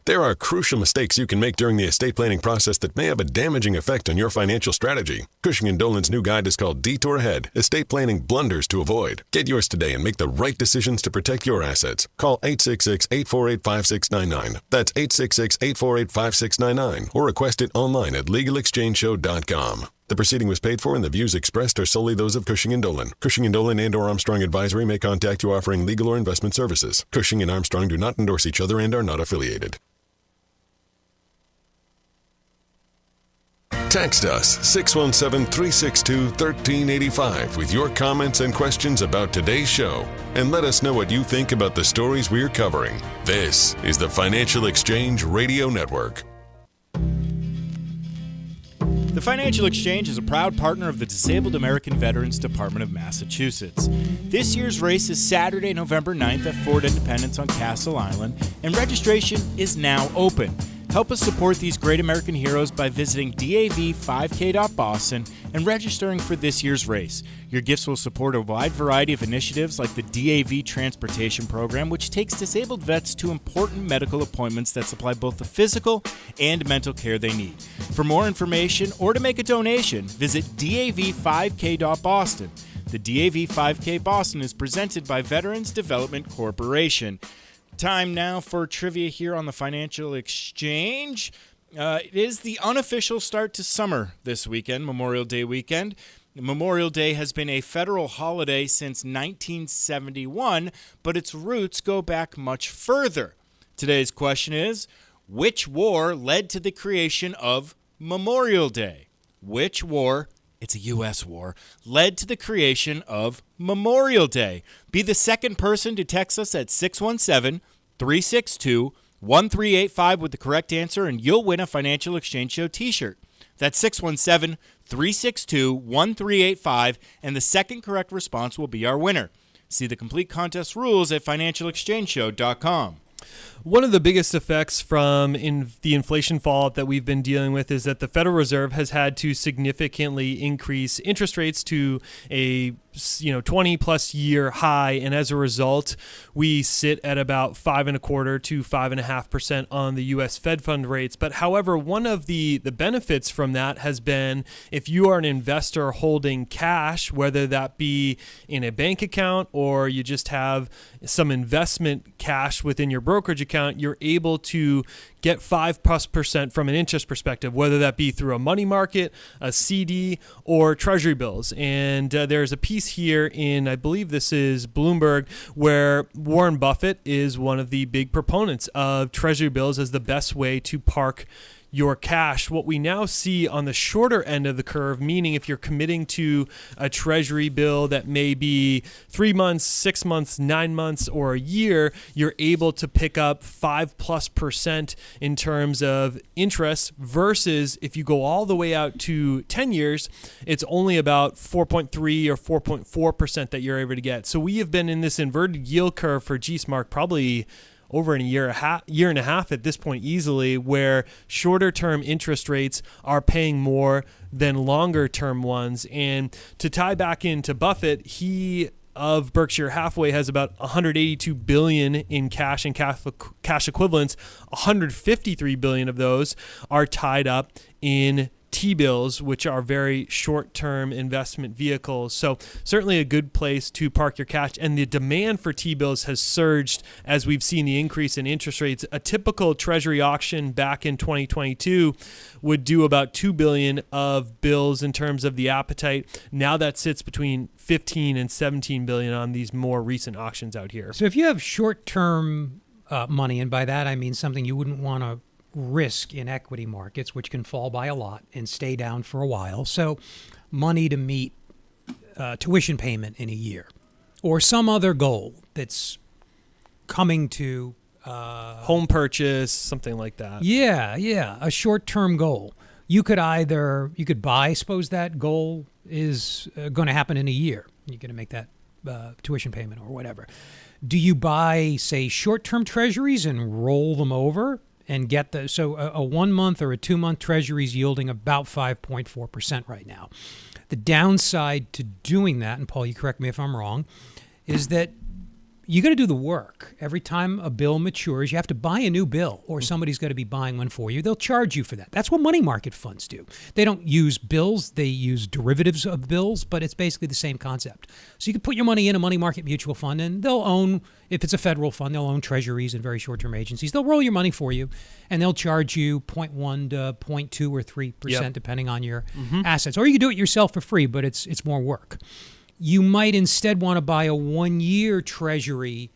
There are crucial mistakes you can make during the estate planning process that may have a damaging effect on your financial strategy. Cushing & Dolan's new guide is called Detour Ahead, Estate Planning Blunders to Avoid. Get yours today and make the right decisions to protect your assets. Call 866-848-5699. That's 866-848-5699 or request it online at legalexchangeshow.com. The proceeding was paid for and the views expressed are solely those of Cushing & Dolan. Cushing & Dolan and or Armstrong Advisory may contact you offering legal or investment services. Cushing & Armstrong do not endorse each other and are not affiliated. Text us 617-362-1385 with your comments and questions about today's show and let us know what you think about the stories we're covering. This is the Financial Exchange Radio Network. The Financial Exchange is a proud partner of the Disabled American Veterans Department of Massachusetts. This year's race is Saturday, November 9th at Fort Independence on Castle Island, and registration is now open. Help us support these great American heroes by visiting dav5k.boston and registering for this year's race. Your gifts will support a wide variety of initiatives like the DAV Transportation Program, which takes disabled vets to important medical appointments that supply both the physical and mental care they need. For more information or to make a donation, visit dav5k.boston. The DAV 5K Boston is presented by Veterans Development Corporation. Time now for trivia here on the Financial Exchange. It is the unofficial start to summer this weekend, Memorial Day weekend. Memorial Day has been a federal holiday since 1971, but its roots go back much further. Today's question is, which war led to the creation of Memorial Day? Which war, it's a U.S. war, led to the creation of Memorial Day? Be the second person to text us at 617-362-1385 with the correct answer, and you'll win a Financial Exchange Show t-shirt. That's 617-362-1385, and the second correct response will be our winner. See the complete contest rules at financialexchangeshow.com. One of the biggest effects from the inflation fallout that we've been dealing with is that the Federal Reserve has had to significantly increase interest rates to a 20-plus year high, and as a result, we sit at about 5.25% to 5.5% on the U.S. Fed fund rates. But however, one of the benefits from that has been if you are an investor holding cash, whether that be in a bank account or you just have some investment cash within your brokerage account, you're able to get 5+% from an interest perspective, whether that be through a money market, a CD, or treasury bills. And there's a piece piece here in, I believe this is Bloomberg, where Warren Buffett is one of the big proponents of Treasury bills as the best way to park your cash. What we now see on the shorter end of the curve, meaning if you're committing to a Treasury bill that may be 3 months, 6 months, 9 months, or a year, you're able to pick up 5+% in terms of interest, versus if you go all the way out to 10 years, it's only about 4.3 or 4.4% that you're able to get. So we have been in this inverted yield curve for Mark probably over in a year and a half at this point easily, where shorter term interest rates are paying more than longer term ones. And to tie back into Buffett, he of Berkshire Hathaway has about $182 billion in cash and cash equivalents. $153 billion of those are tied up in T-bills, which are very short-term investment vehicles. So certainly a good place to park your cash. And the demand for T-bills has surged as we've seen the increase in interest rates. A typical Treasury auction back in 2022 would do about $2 billion of bills in terms of the appetite. Now that sits between $15 and $17 billion on these more recent auctions out here. So if you have short-term money, and by that I mean something you wouldn't want to risk in equity markets, which can fall by a lot and stay down for a while. So money to meet tuition payment in a year, or some other goal that's coming to home purchase, something like that. Yeah, a short-term goal. You could buy, suppose that goal is going to happen in a year. You're going to make that tuition payment or whatever. Do you buy, say, short-term treasuries and roll them over and get a 1 month or a 2 month treasury is yielding about 5.4% right now. The downside to doing that, and Paul, you correct me if I'm wrong, is that you got to do the work. Every time a bill matures, you have to buy a new bill, or somebody's got to be buying one for you. They'll charge you for that. That's what money market funds do. They don't use bills. They use derivatives of bills, but it's basically the same concept. So you can put your money in a money market mutual fund, and they'll own, if it's a federal fund, they'll own treasuries and very short-term agencies. They'll roll your money for you, and they'll charge you 0.1 to 0.2 or 3%, depending on your assets. Or you can do it yourself for free, but it's more work. You might instead want to buy a 1 year treasury.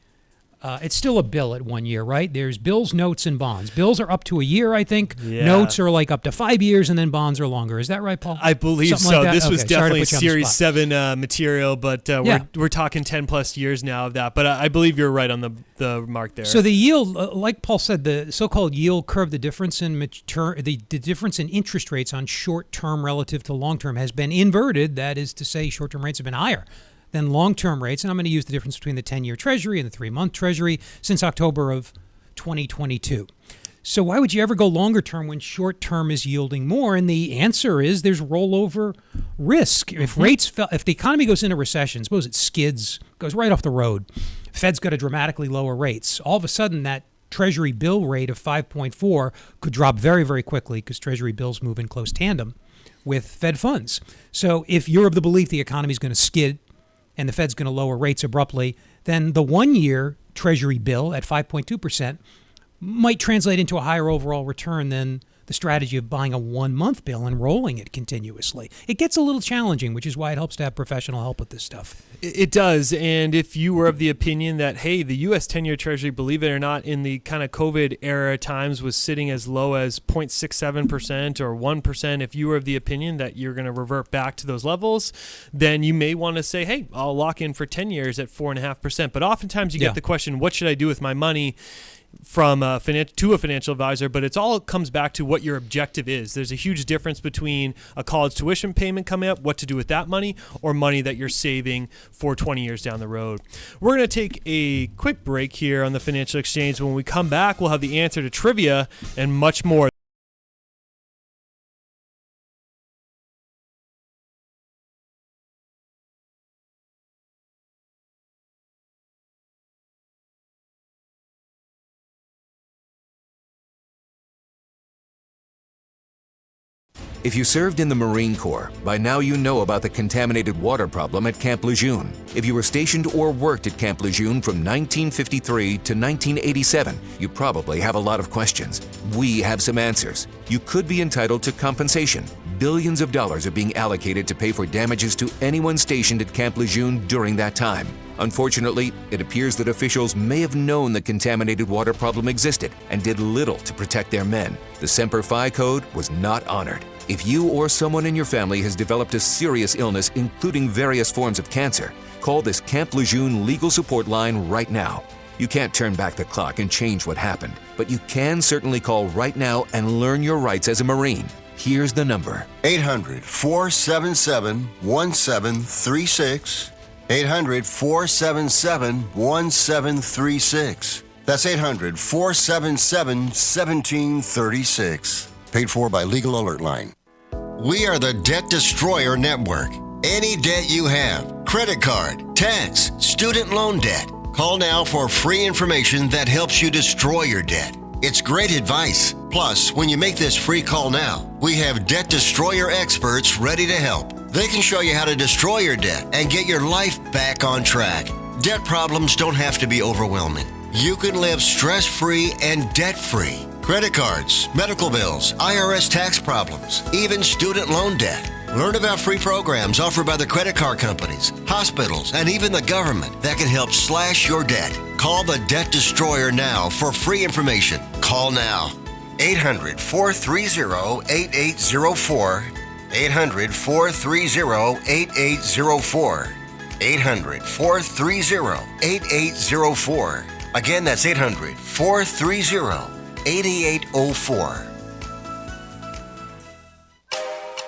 It's still a bill at 1 year, right? There's bills, notes, and bonds. Bills are up to a year, I think. Yeah. Notes are like up to 5 years, and then bonds are longer. Is that right, Paul? I believe Something so. Like this was definitely Series 7 material, but we're talking 10 plus years now of that. But I believe you're right on the mark there. So the yield, like Paul said, the so-called yield curve, the difference in the difference in interest rates on short-term relative to long-term has been inverted. That is to say, short-term rates have been higher than long-term rates. And I'm going to use the difference between the 10-year Treasury and the 3-month Treasury since October of 2022. So why would you ever go longer term when short-term is yielding more? And the answer is there's rollover risk. If rates fell, if the economy goes into recession, suppose it skids, goes right off the road, Fed's got to dramatically lower rates. All of a sudden, that Treasury bill rate of 5.4 could drop very, very quickly because Treasury bills move in close tandem with Fed funds. So if you're of the belief the economy is going to skid and the Fed's going to lower rates abruptly, then the 1 year Treasury bill at 5.2% might translate into a higher overall return than the strategy of buying a 1 month bill and rolling it continuously. It gets a little challenging, which is why it helps to have professional help with this stuff. It does. And if you were of the opinion that, hey, the U.S. 10-year Treasury, believe it or not, in the kind of COVID era times was sitting as low as 0.67% or 1%, if you were of the opinion that you're going to revert back to those levels, then you may want to say, hey, I'll lock in for 10 years at 4.5%. But oftentimes you get the question, what should I do with my money? From to a financial advisor, but it comes back to what your objective is. There's a huge difference between a college tuition payment coming up, what to do with that money, or money that you're saving for 20 years down the road. We're going to take a quick break here on the Financial Exchange. When we come back, we'll have the answer to trivia and much more. If you served in the Marine Corps, by now you know about the contaminated water problem at Camp Lejeune. If you were stationed or worked at Camp Lejeune from 1953 to 1987, you probably have a lot of questions. We have some answers. You could be entitled to compensation. billions of dollars are being allocated to pay for damages to anyone stationed at Camp Lejeune during that time. Unfortunately, it appears that officials may have known the contaminated water problem existed and did little to protect their men. The Semper Fi code was not honored. If you or someone in your family has developed a serious illness, including various forms of cancer, call this Camp Lejeune legal support line right now. You can't turn back the clock and change what happened, but you can certainly call right now and learn your rights as a Marine. Here's the number. 800-477-1736. 800-477-1736. That's 800-477-1736. Paid for by Legal Alert Line. We are the Debt Destroyer Network. Any debt you have, credit card, tax, student loan debt, call now for free information that helps you destroy your debt. It's great advice. Plus, when you make this free call now, we have debt destroyer experts ready to help. They can show you how to destroy your debt and get your life back on track. Debt problems don't have to be overwhelming. You can live stress-free and debt-free. Credit cards, medical bills, IRS tax problems, even student loan debt. Learn about free programs offered by the credit card companies, hospitals, and even the government that can help slash your debt. Call the Debt Destroyer now for free information. Call now. 800-430-8804. 800-430-8804. 800-430-8804. Again, that's 800-430-8804.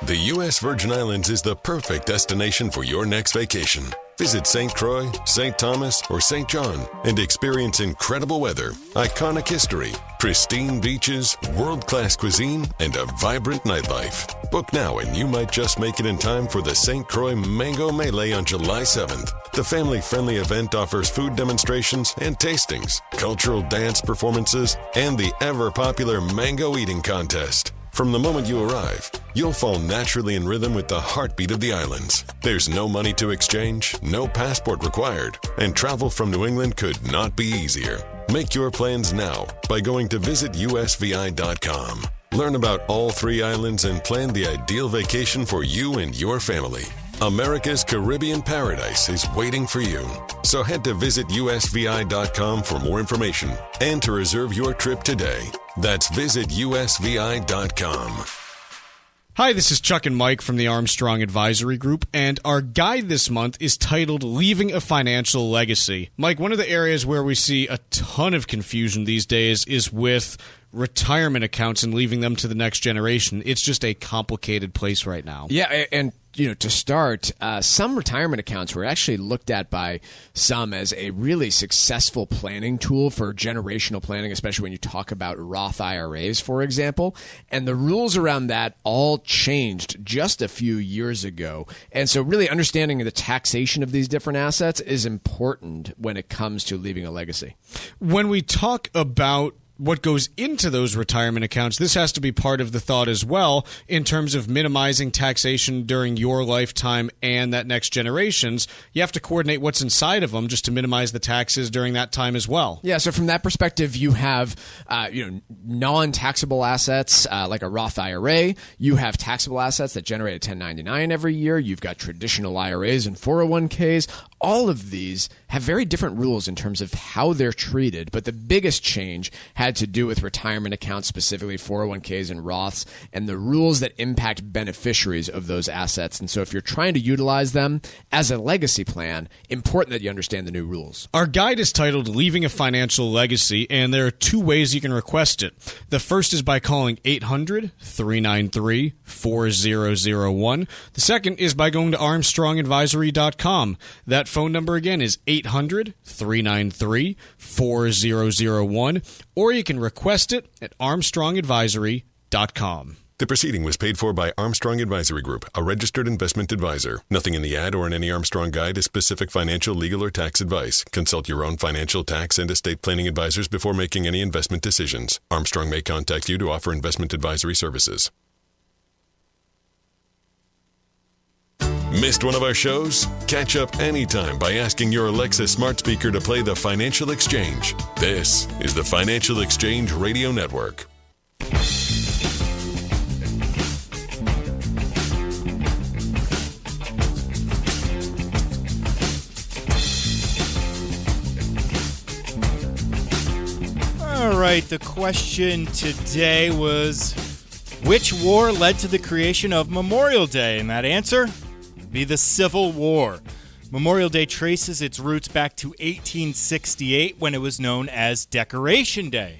The U.S. Virgin Islands is the perfect destination for your next vacation. Visit St. Croix, St. Thomas, or St. John and experience incredible weather, iconic history, pristine beaches, world-class cuisine, and a vibrant nightlife. Book now and you might just make it in time for the St. Croix Mango Melee on July 7th. The family-friendly event offers food demonstrations and tastings, cultural dance performances, and the ever-popular mango eating contest. From the moment you arrive, you'll fall naturally in rhythm with the heartbeat of the islands. There's no money to exchange, no passport required, and travel from New England could not be easier. Make your plans now by going to visitusvi.com. Learn about all 3 islands and plan the ideal vacation for you and your family. America's Caribbean paradise is waiting for you. So head to visitusvi.com for more information and to reserve your trip today. That's visitusvi.com. Hi, this is Chuck and Mike from the Armstrong Advisory Group, and our guide this month is titled Leaving a Financial Legacy. Mike, one of the areas where we see a ton of confusion these days is with retirement accounts and leaving them to the next generation. It's just a complicated place right now. Yeah, and to start, some retirement accounts were actually looked at by some as a really successful planning tool for generational planning, especially when you talk about Roth IRAs, for example. And the rules around that all changed just a few years ago. And so really understanding the taxation of these different assets is important when it comes to leaving a legacy. When we talk about what goes into those retirement accounts, this has to be part of the thought as well in terms of minimizing taxation during your lifetime and that next generation's. You have to coordinate what's inside of them just to minimize the taxes during that time as well. Yeah, so from that perspective, you have non-taxable assets like a Roth IRA. You have taxable assets that generate a 1099 every year. You've got traditional IRAs and 401ks. All of these have very different rules in terms of how they're treated, but the biggest change had to do with retirement accounts, specifically 401ks and Roths, and the rules that impact beneficiaries of those assets. And so if you're trying to utilize them as a legacy plan, important that you understand the new rules. Our guide is titled Leaving a Financial Legacy, and there are 2 ways you can request it. The first is by calling 800-393-4001. The second is by going to ArmstrongAdvisory.com. That phone number again is 800-393-4001, or you can request it at ArmstrongAdvisory.com. The proceeding was paid for by Armstrong Advisory Group, a registered investment advisor. Nothing in the ad or in any Armstrong guide is specific financial, legal, or tax advice. Consult your own financial, tax, and estate planning advisors before making any investment decisions. Armstrong may contact you to offer investment advisory services. Missed one of our shows? Catch up anytime by asking your Alexa smart speaker to play The Financial Exchange. This is the Financial Exchange Radio Network. All right, the question today was, which war led to the creation of Memorial Day? And that answer would be the Civil War. Memorial Day traces its roots back to 1868 when it was known as Decoration Day.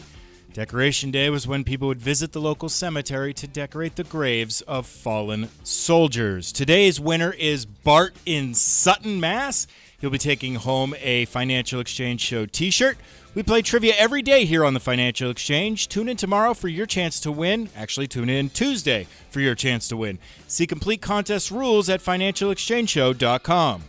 Decoration Day was when people would visit the local cemetery to decorate the graves of fallen soldiers. Today's winner is Bart in Sutton, Mass. He'll be taking home a Financial Exchange Show t-shirt. We play trivia every day here on the Financial Exchange. Tune in tomorrow for your chance to win. Actually, tune in Tuesday for your chance to win. See complete contest rules at financialexchangeshow.com.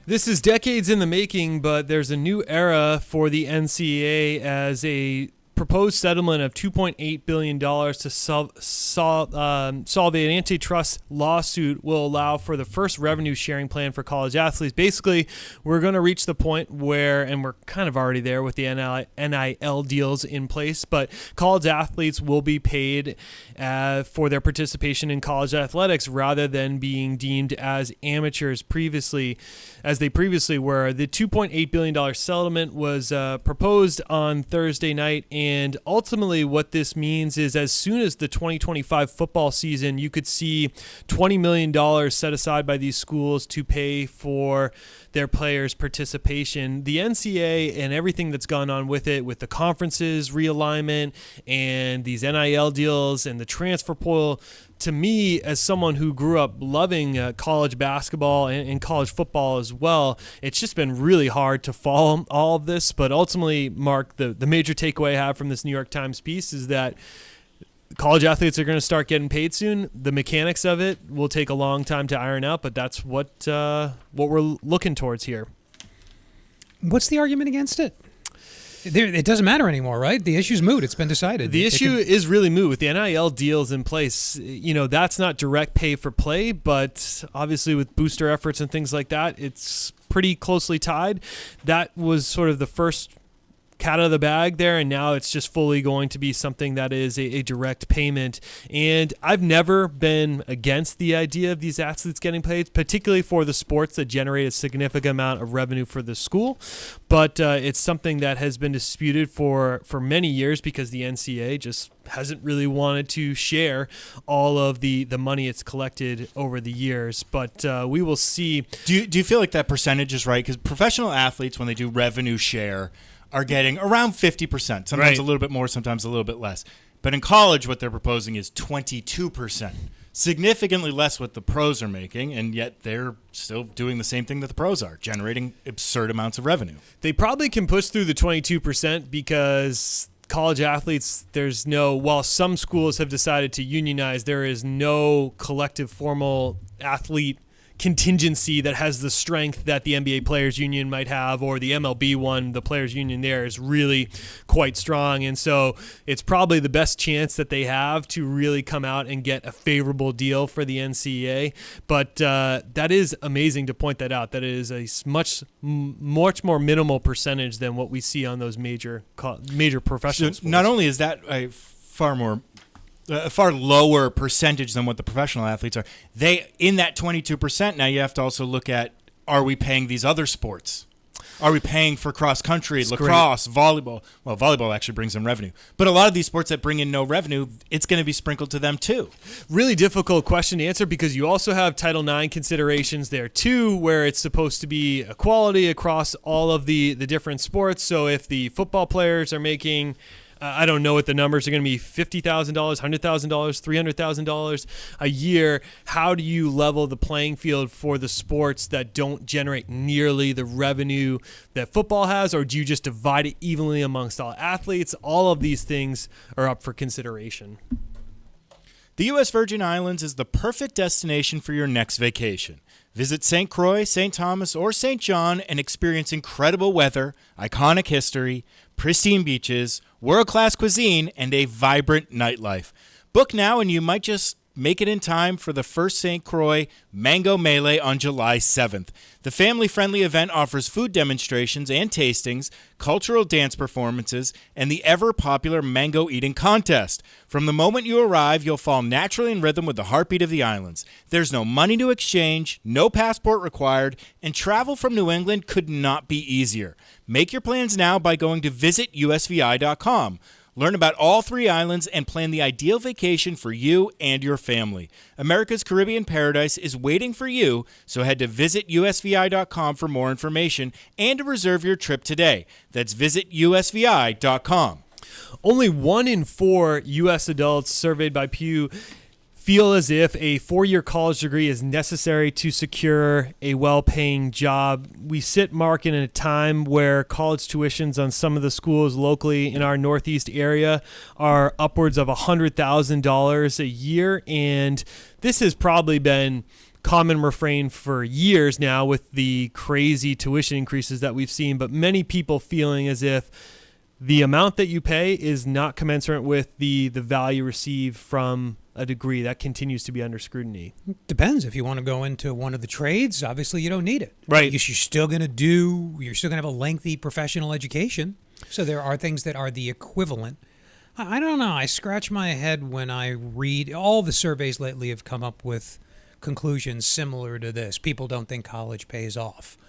This is decades in the making, but there's a new era for the NCAA as a proposed settlement of $2.8 billion to solve an antitrust lawsuit will allow for the first revenue sharing plan for college athletes. Basically, we're going to reach the point where, and we're kind of already there with the NIL deals in place, but college athletes will be paid for their participation in college athletics rather than being deemed as amateurs as they previously were. The $2.8 billion settlement was proposed on Thursday night, and ultimately what this means is as soon as the 2025 football season, you could see $20 million set aside by these schools to pay for their players' participation. The NCAA and everything that's gone on with it, with the conferences realignment and these NIL deals and the transfer portal, to me, as someone who grew up loving college basketball and college football as well, it's just been really hard to follow all of this. But ultimately, Mark, the major takeaway I have from this New York Times piece is that college athletes are going to start getting paid soon. The mechanics of it will take a long time to iron out, but that's what we're looking towards here. What's the argument against it? It doesn't matter anymore, right? The issue's moot. It's been decided. The issue is really moot with the NIL deals in place. You know, that's not direct pay for play, but obviously with booster efforts and things like that, it's pretty closely tied. That was sort of the first cat out of the bag there, and now it's just fully going to be something that is a direct payment. And I've never been against the idea of these athletes getting paid, particularly for the sports that generate a significant amount of revenue for the school. But it's something that has been disputed for many years because the NCAA just hasn't really wanted to share all of the money it's collected over the years. But we will see. Do you feel like that percentage is right? Because professional athletes, when they do revenue share, are getting around 50%, sometimes right. A little bit more, sometimes a little bit less. But in college, what they're proposing is 22%, significantly less what the pros are making, and yet they're still doing the same thing that the pros are, generating absurd amounts of revenue. They probably can push through the 22% because college athletes, while some schools have decided to unionize, there is no collective formal athlete contingency that has the strength that the NBA Players Union might have, or the MLB one. The Players Union there is really quite strong, and so it's probably the best chance that they have to really come out and get a favorable deal for the NCAA. But that is amazing to point that out. That is a much more minimal percentage than what we see on those major professional sports. Not only is that a far lower percentage than what the professional athletes are. In that 22%, now you have to also look at, are we paying these other sports? Are we paying for cross country, lacrosse, volleyball? Well, volleyball actually brings in revenue. But a lot of these sports that bring in no revenue, it's going to be sprinkled to them too. Really difficult question to answer because you also have Title IX considerations there too, where it's supposed to be equality across all of the different sports. So if the football players are making, I don't know what the numbers are going to be, $50,000, $100,000, $300,000 a year. How do you level the playing field for the sports that don't generate nearly the revenue that football has, or do you just divide it evenly amongst all athletes? All of these things are up for consideration. The U.S. Virgin Islands is the perfect destination for your next vacation. Visit St. Croix, St. Thomas, or St. John and experience incredible weather, iconic history, pristine beaches, world-class cuisine, and a vibrant nightlife. Book now and you might just make it in time for the first St. Croix Mango Melee on July 7th. The family-friendly event offers food demonstrations and tastings, cultural dance performances, and the ever-popular mango eating contest. From the moment you arrive, you'll fall naturally in rhythm with the heartbeat of the islands. There's no money to exchange, no passport required, and travel from New England could not be easier. Make your plans now by going to visitusvi.com. Learn about all 3 islands and plan the ideal vacation for you and your family. America's Caribbean Paradise is waiting for you, so head to visitusvi.com for more information and to reserve your trip today. That's visitusvi.com. Only 1 in 4 U.S. adults surveyed by Pew feel as if a 4-year college degree is necessary to secure a well-paying job. We sit, Mark, in a time where college tuitions on some of the schools locally in our Northeast area are upwards of $100,000 a year, and this has probably been common refrain for years now with the crazy tuition increases that we've seen, but many people feeling as if the amount that you pay is not commensurate with the value received from a degree. That continues to be under scrutiny. Depends. If you want to go into one of the trades, obviously you don't need it. Right. You're still going to have a lengthy professional education. So there are things that are the equivalent. I don't know. I scratch my head when I read all the surveys lately have come up with conclusions similar to this. People don't think college pays off.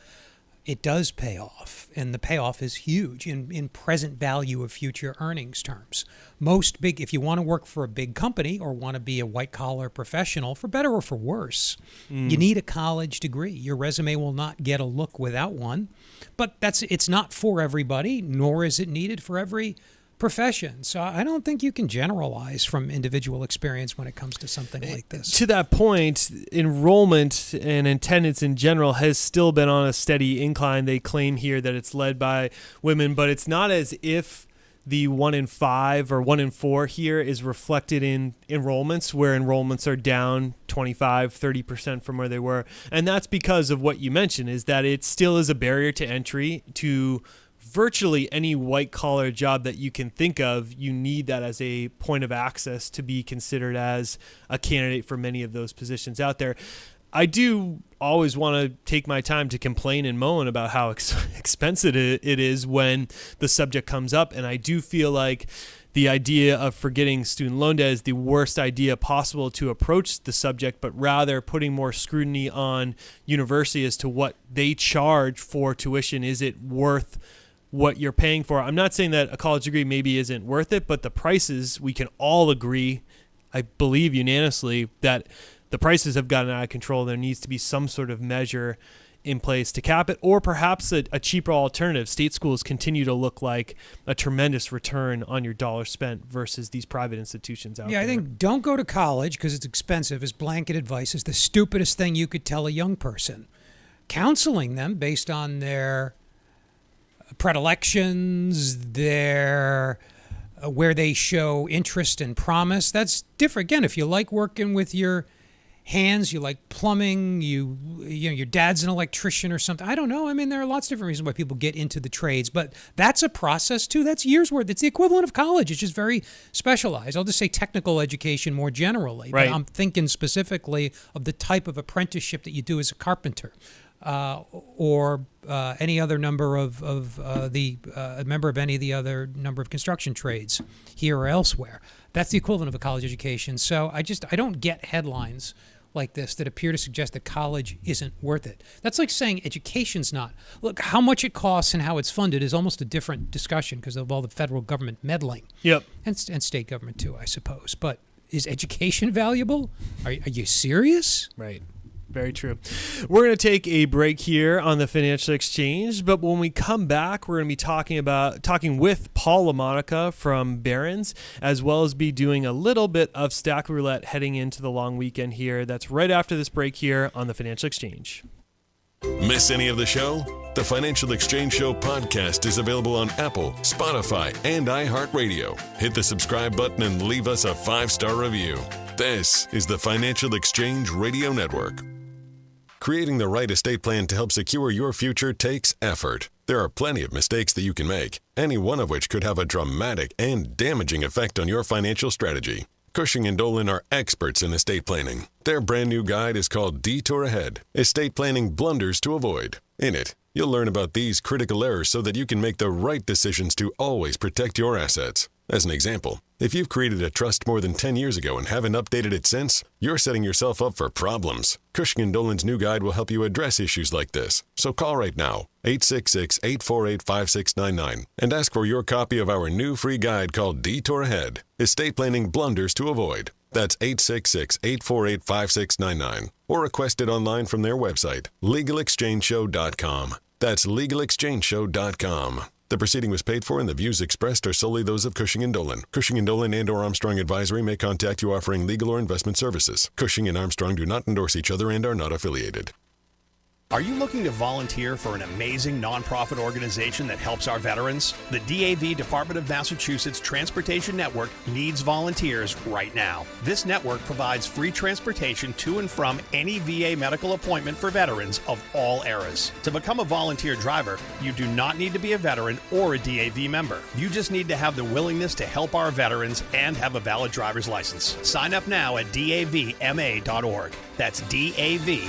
It does pay off, and the payoff is huge in present value of future earnings terms. If you want to work for a big company or want to be a white-collar professional, for better or for worse, you need a college degree. Your resume will not get a look without one, but it's not for everybody, nor is it needed for every profession. So I don't think you can generalize from individual experience when it comes to something like this. To that point, enrollment and attendance in general has still been on a steady incline. They claim here that it's led by women, but it's not as if the 1 in 5 or 1 in 4 here is reflected in enrollments, where enrollments are down 25-30% from where they were. And that's because of what you mentioned, is that it still is a barrier to entry to virtually any white-collar job that you can think of. You need that as a point of access to be considered as a candidate for many of those positions out there. I do always want to take my time to complain and moan about how expensive it is when the subject comes up, and I do feel like the idea of forgetting student loan debt is the worst idea possible to approach the subject, but rather putting more scrutiny on university as to what they charge for tuition. Is it worth what you're paying for? I'm not saying that a college degree maybe isn't worth it, but the prices, we can all agree, I believe unanimously, that the prices have gotten out of control. There needs to be some sort of measure in place to cap it, or perhaps a cheaper alternative. State schools continue to look like a tremendous return on your dollar spent versus these private institutions out there. Yeah, I think don't go to college because it's expensive as blanket advice is the stupidest thing you could tell a young person. Counseling them based on their predilections, where they show interest and promise, that's different. Again, if you like working with your hands, you like plumbing, you know your dad's an electrician or something, I don't know. I mean, there are lots of different reasons why people get into the trades, but that's a process too. That's years worth. It's the equivalent of college. It's just very specialized. I'll just say technical education more generally, right. But I'm thinking specifically of the type of apprenticeship that you do as a carpenter. Or any other number of a member of any of the other number of construction trades here or elsewhere. That's the equivalent of a college education. So I don't get headlines like this that appear to suggest that college isn't worth it. That's like saying education's not. Look, how much it costs and how it's funded is almost a different discussion because of all the federal government meddling. Yep. And state government too, I suppose. But is education valuable? Are you serious? Right. Very true. We're going to take a break here on the Financial Exchange, but when we come back, we're going to be talking with Paul LaMonica from Barron's, as well as be doing a little bit of Stack Roulette heading into the long weekend here. That's right after this break here on the Financial Exchange. Miss any of the show? The Financial Exchange Show podcast is available on Apple, Spotify, and iHeartRadio. Hit the subscribe button and leave us a 5-star review. This is the Financial Exchange Radio Network. Creating the right estate plan to help secure your future takes effort. There are plenty of mistakes that you can make, any one of which could have a dramatic and damaging effect on your financial strategy. Cushing & Dolan are experts in estate planning. Their brand new guide is called Detour Ahead, Estate Planning Blunders to Avoid. In it, you'll learn about these critical errors so that you can make the right decisions to always protect your assets. As an example, if you've created a trust more than 10 years ago and haven't updated it since, you're setting yourself up for problems. Cushing & Dolan's new guide will help you address issues like this. So call right now, 866-848-5699, and ask for your copy of our new free guide called Detour Ahead, Estate Planning Blunders to Avoid. That's 866-848-5699, or request it online from their website, LegalExchangeShow.com. That's LegalExchangeShow.com. The proceeding was paid for and the views expressed are solely those of Cushing & Dolan. Cushing & Dolan and or Armstrong Advisory may contact you offering legal or investment services. Cushing and Armstrong do not endorse each other and are not affiliated. Are you looking to volunteer for an amazing nonprofit organization that helps our veterans? The DAV Department of Massachusetts Transportation Network needs volunteers right now. This network provides free transportation to and from any VA medical appointment for veterans of all eras. To become a volunteer driver, you do not need to be a veteran or a DAV member. You just need to have the willingness to help our veterans and have a valid driver's license. Sign up now at davma.org. That's davma.org.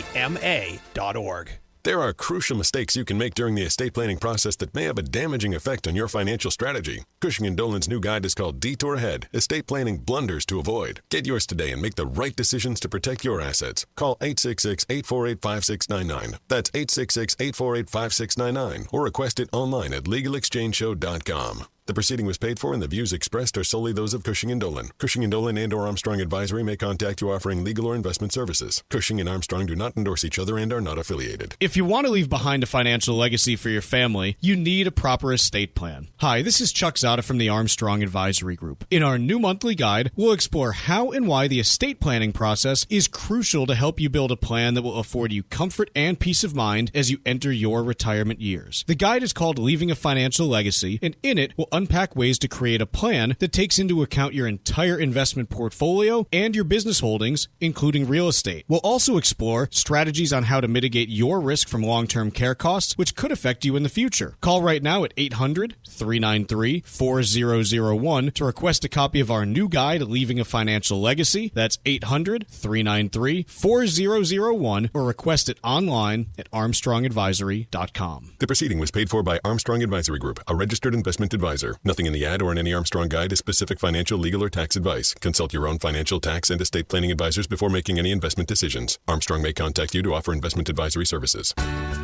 There are crucial mistakes you can make during the estate planning process that may have a damaging effect on your financial strategy. Cushing & Dolan's new guide is called Detour Ahead, Estate Planning Blunders to Avoid. Get yours today and make the right decisions to protect your assets. Call 866-848-5699. That's 866-848-5699, or request it online at LegalExchangeShow.com. The proceeding was paid for and the views expressed are solely those of Cushing & Dolan. Cushing & Dolan and or Armstrong Advisory may contact you offering legal or investment services. Cushing and Armstrong do not endorse each other and are not affiliated. If you want to leave behind a financial legacy for your family, you need a proper estate plan. Hi, this is Chuck Zada from the Armstrong Advisory Group. In our new monthly guide, we'll explore how and why the estate planning process is crucial to help you build a plan that will afford you comfort and peace of mind as you enter your retirement years. The guide is called Leaving a Financial Legacy, and in it, we'll unpack ways to create a plan that takes into account your entire investment portfolio and your business holdings, including real estate. We'll also explore strategies on how to mitigate your risk from long-term care costs, which could affect you in the future. Call right now at 800-393-4001 to request a copy of our new guide, Leaving a Financial Legacy. That's 800-393-4001, or request it online at armstrongadvisory.com. The proceeding was paid for by Armstrong Advisory Group, a registered investment advisor. Nothing in the ad or in any Armstrong guide is specific financial, legal, or tax advice. Consult your own financial, tax, and estate planning advisors before making any investment decisions. Armstrong may contact you to offer investment advisory services.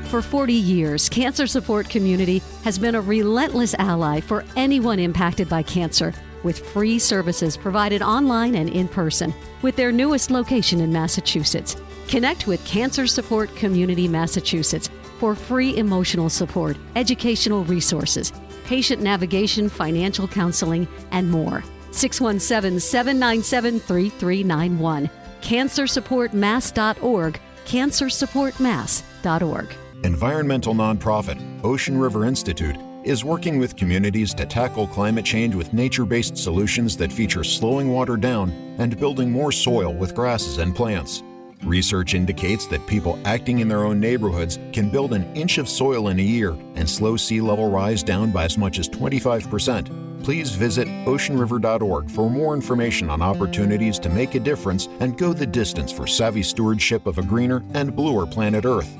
For 40 years, Cancer Support Community has been a relentless ally for anyone impacted by cancer, with free services provided online and in person, with their newest location in Massachusetts. Connect with Cancer Support Community Massachusetts for free emotional support, educational resources, patient navigation, financial counseling, and more. 617-797-3391. CancerSupportMass.org. CancerSupportMass.org. Environmental nonprofit Ocean River Institute is working with communities to tackle climate change with nature-based solutions that feature slowing water down and building more soil with grasses and plants. Research indicates that people acting in their own neighborhoods can build an inch of soil in a year and slow sea level rise down by as much as 25%. Please visit oceanriver.org for more information on opportunities to make a difference and go the distance for savvy stewardship of a greener and bluer planet Earth.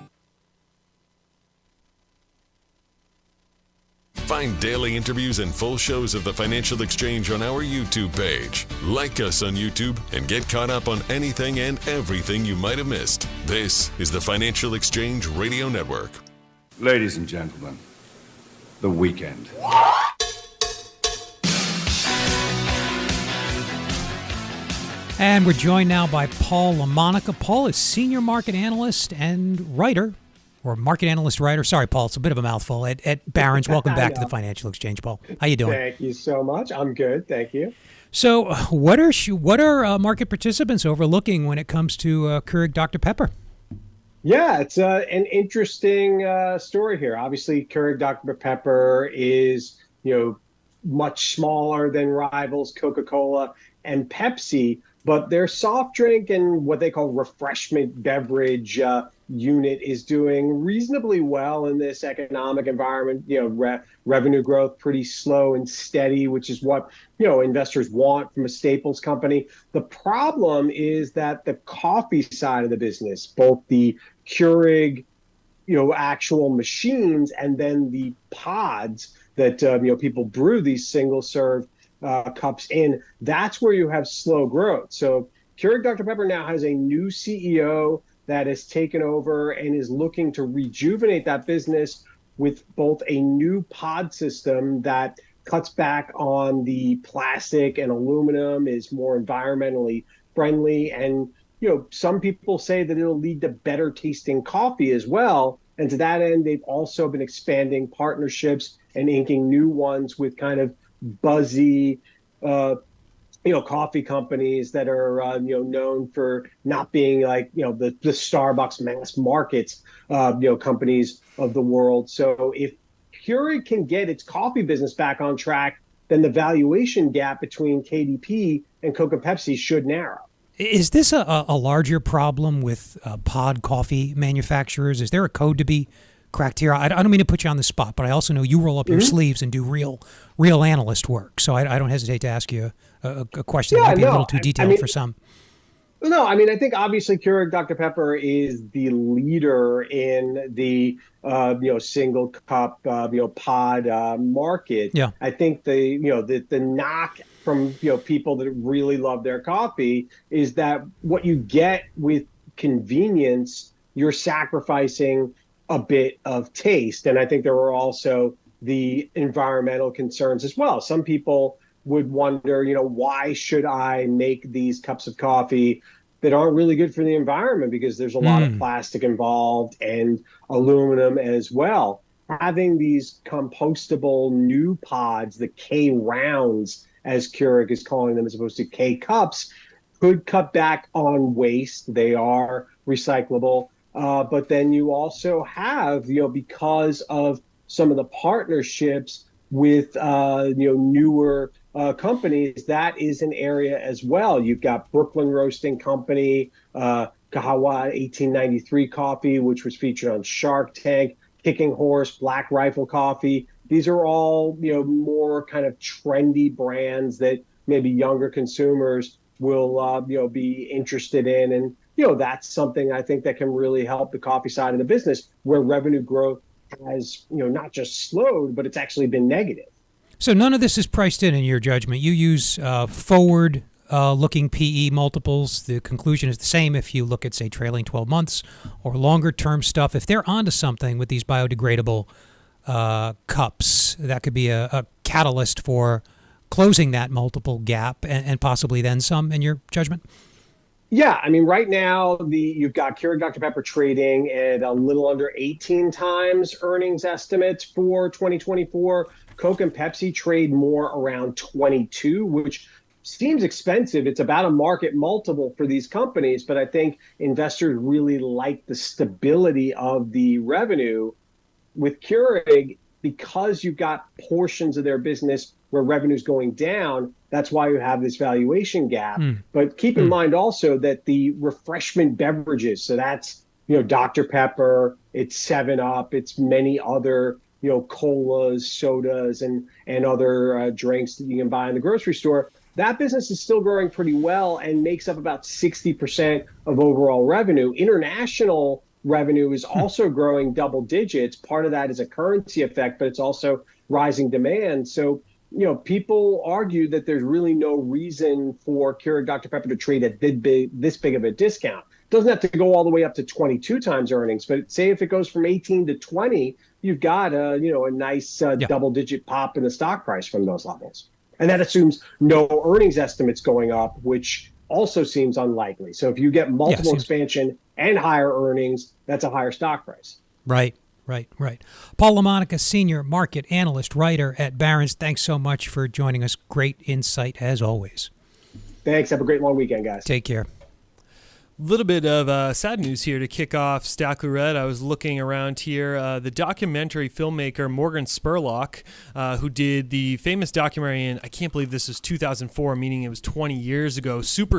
Find daily interviews and full shows of the Financial Exchange on our YouTube page. Like us on YouTube and get caught up on anything and everything you might have missed. This is the Financial Exchange Radio Network. Ladies and gentlemen, the weekend. And we're joined now by Paul LaMonica. Paul is senior market analyst and writer, or market analyst writer. Sorry, Paul, it's a bit of a mouthful. At Barron's. Welcome back to the Financial Exchange, Paul. How you doing? Thank you so much. I'm good. Thank you. So what are market participants overlooking when it comes to Keurig Dr. Pepper? Yeah, it's an interesting story here. Obviously, Keurig Dr. Pepper is, much smaller than rivals Coca Cola and Pepsi, But their soft drink and what they call refreshment beverage unit is doing reasonably well in this economic environment. Revenue growth pretty slow and steady, which is what investors want from a staples company. The problem is that the coffee side of the business, both the Keurig actual machines and then the pods that people brew these single serve cups in, that's where you have slow growth. So Keurig Dr. Pepper now has a new CEO that has taken over and is looking to rejuvenate that business with both a new pod system that cuts back on the plastic and aluminum, is more environmentally friendly, and some people say that it'll lead to better tasting coffee as well. And to that end, they've also been expanding partnerships and inking new ones with kind of buzzy, coffee companies that are, known for not being like, the Starbucks mass markets, companies of the world. So if Keurig can get its coffee business back on track, then the valuation gap between KDP and Coca Pepsi should narrow. Is this a larger problem with pod coffee manufacturers? Is there a code to be cracked here? I don't mean to put you on the spot, but I also know you roll up your sleeves and do real analyst work. So I don't hesitate to ask you a question that might be a little too detailed for some. No, I mean, I think obviously Keurig Dr. Pepper is the leader in the single cup pod market. Yeah. I think the knock from people that really love their coffee is that what you get with convenience, you're sacrificing a bit of taste. And I think there were also the environmental concerns as well. Some people would wonder, why should I make these cups of coffee that aren't really good for the environment, because there's a lot of plastic involved and aluminum as well. Having these compostable new pods, the K rounds, as Keurig is calling them, as opposed to K cups, could cut back on waste. They are recyclable. But then you also have, because of some of the partnerships with, newer companies, that is an area as well. You've got Brooklyn Roasting Company, Kahawa 1893 Coffee, which was featured on Shark Tank, Kicking Horse, Black Rifle Coffee. These are all, more kind of trendy brands that maybe younger consumers will, be interested in. And, that's something I think that can really help the coffee side of the business, where revenue growth has, not just slowed, but it's actually been negative. So none of this is priced in your judgment. You use forward looking PE multiples. The conclusion is the same if you look at, say, trailing 12 months or longer term stuff. If they're onto something with these biodegradable cups, that could be a catalyst for closing that multiple gap and possibly then some, in your judgment? Yeah, I mean, right now you've got Keurig Dr. Pepper trading at a little under 18 times earnings estimates for 2024. Coke and Pepsi trade more around 22, which seems expensive. It's about a market multiple for these companies, but I think investors really like the stability of the revenue. With Keurig, because you've got portions of their business where revenue's going down, that's why you have this valuation gap. But keep in mind also that the refreshment beverages, so that's, Dr. Pepper, it's 7-Up, it's many other, colas, sodas, and other drinks that you can buy in the grocery store. That business is still growing pretty well and makes up about 60% of overall revenue. International revenue is also growing double digits. Part of that is a currency effect, but it's also rising demand. So, people argue that there's really no reason for Keurig Dr. Pepper to trade at this big of a discount. It doesn't have to go all the way up to 22 times earnings, but say if it goes from 18 to 20, you've got a nice double-digit pop in the stock price from those levels. And that assumes no earnings estimates going up, which also seems unlikely. So if you get multiple expansion and higher earnings, that's a higher stock price. Right. Paul LaMonica, Senior Market Analyst, writer at Barron's. Thanks so much for joining us. Great insight as always. Thanks. Have a great long weekend, guys. Take care. Little bit of sad news here to kick off Stack Roulette. I was looking around here. The documentary filmmaker Morgan Spurlock, who did the famous documentary in, I can't believe this was 2004, meaning it was 20 years ago, Super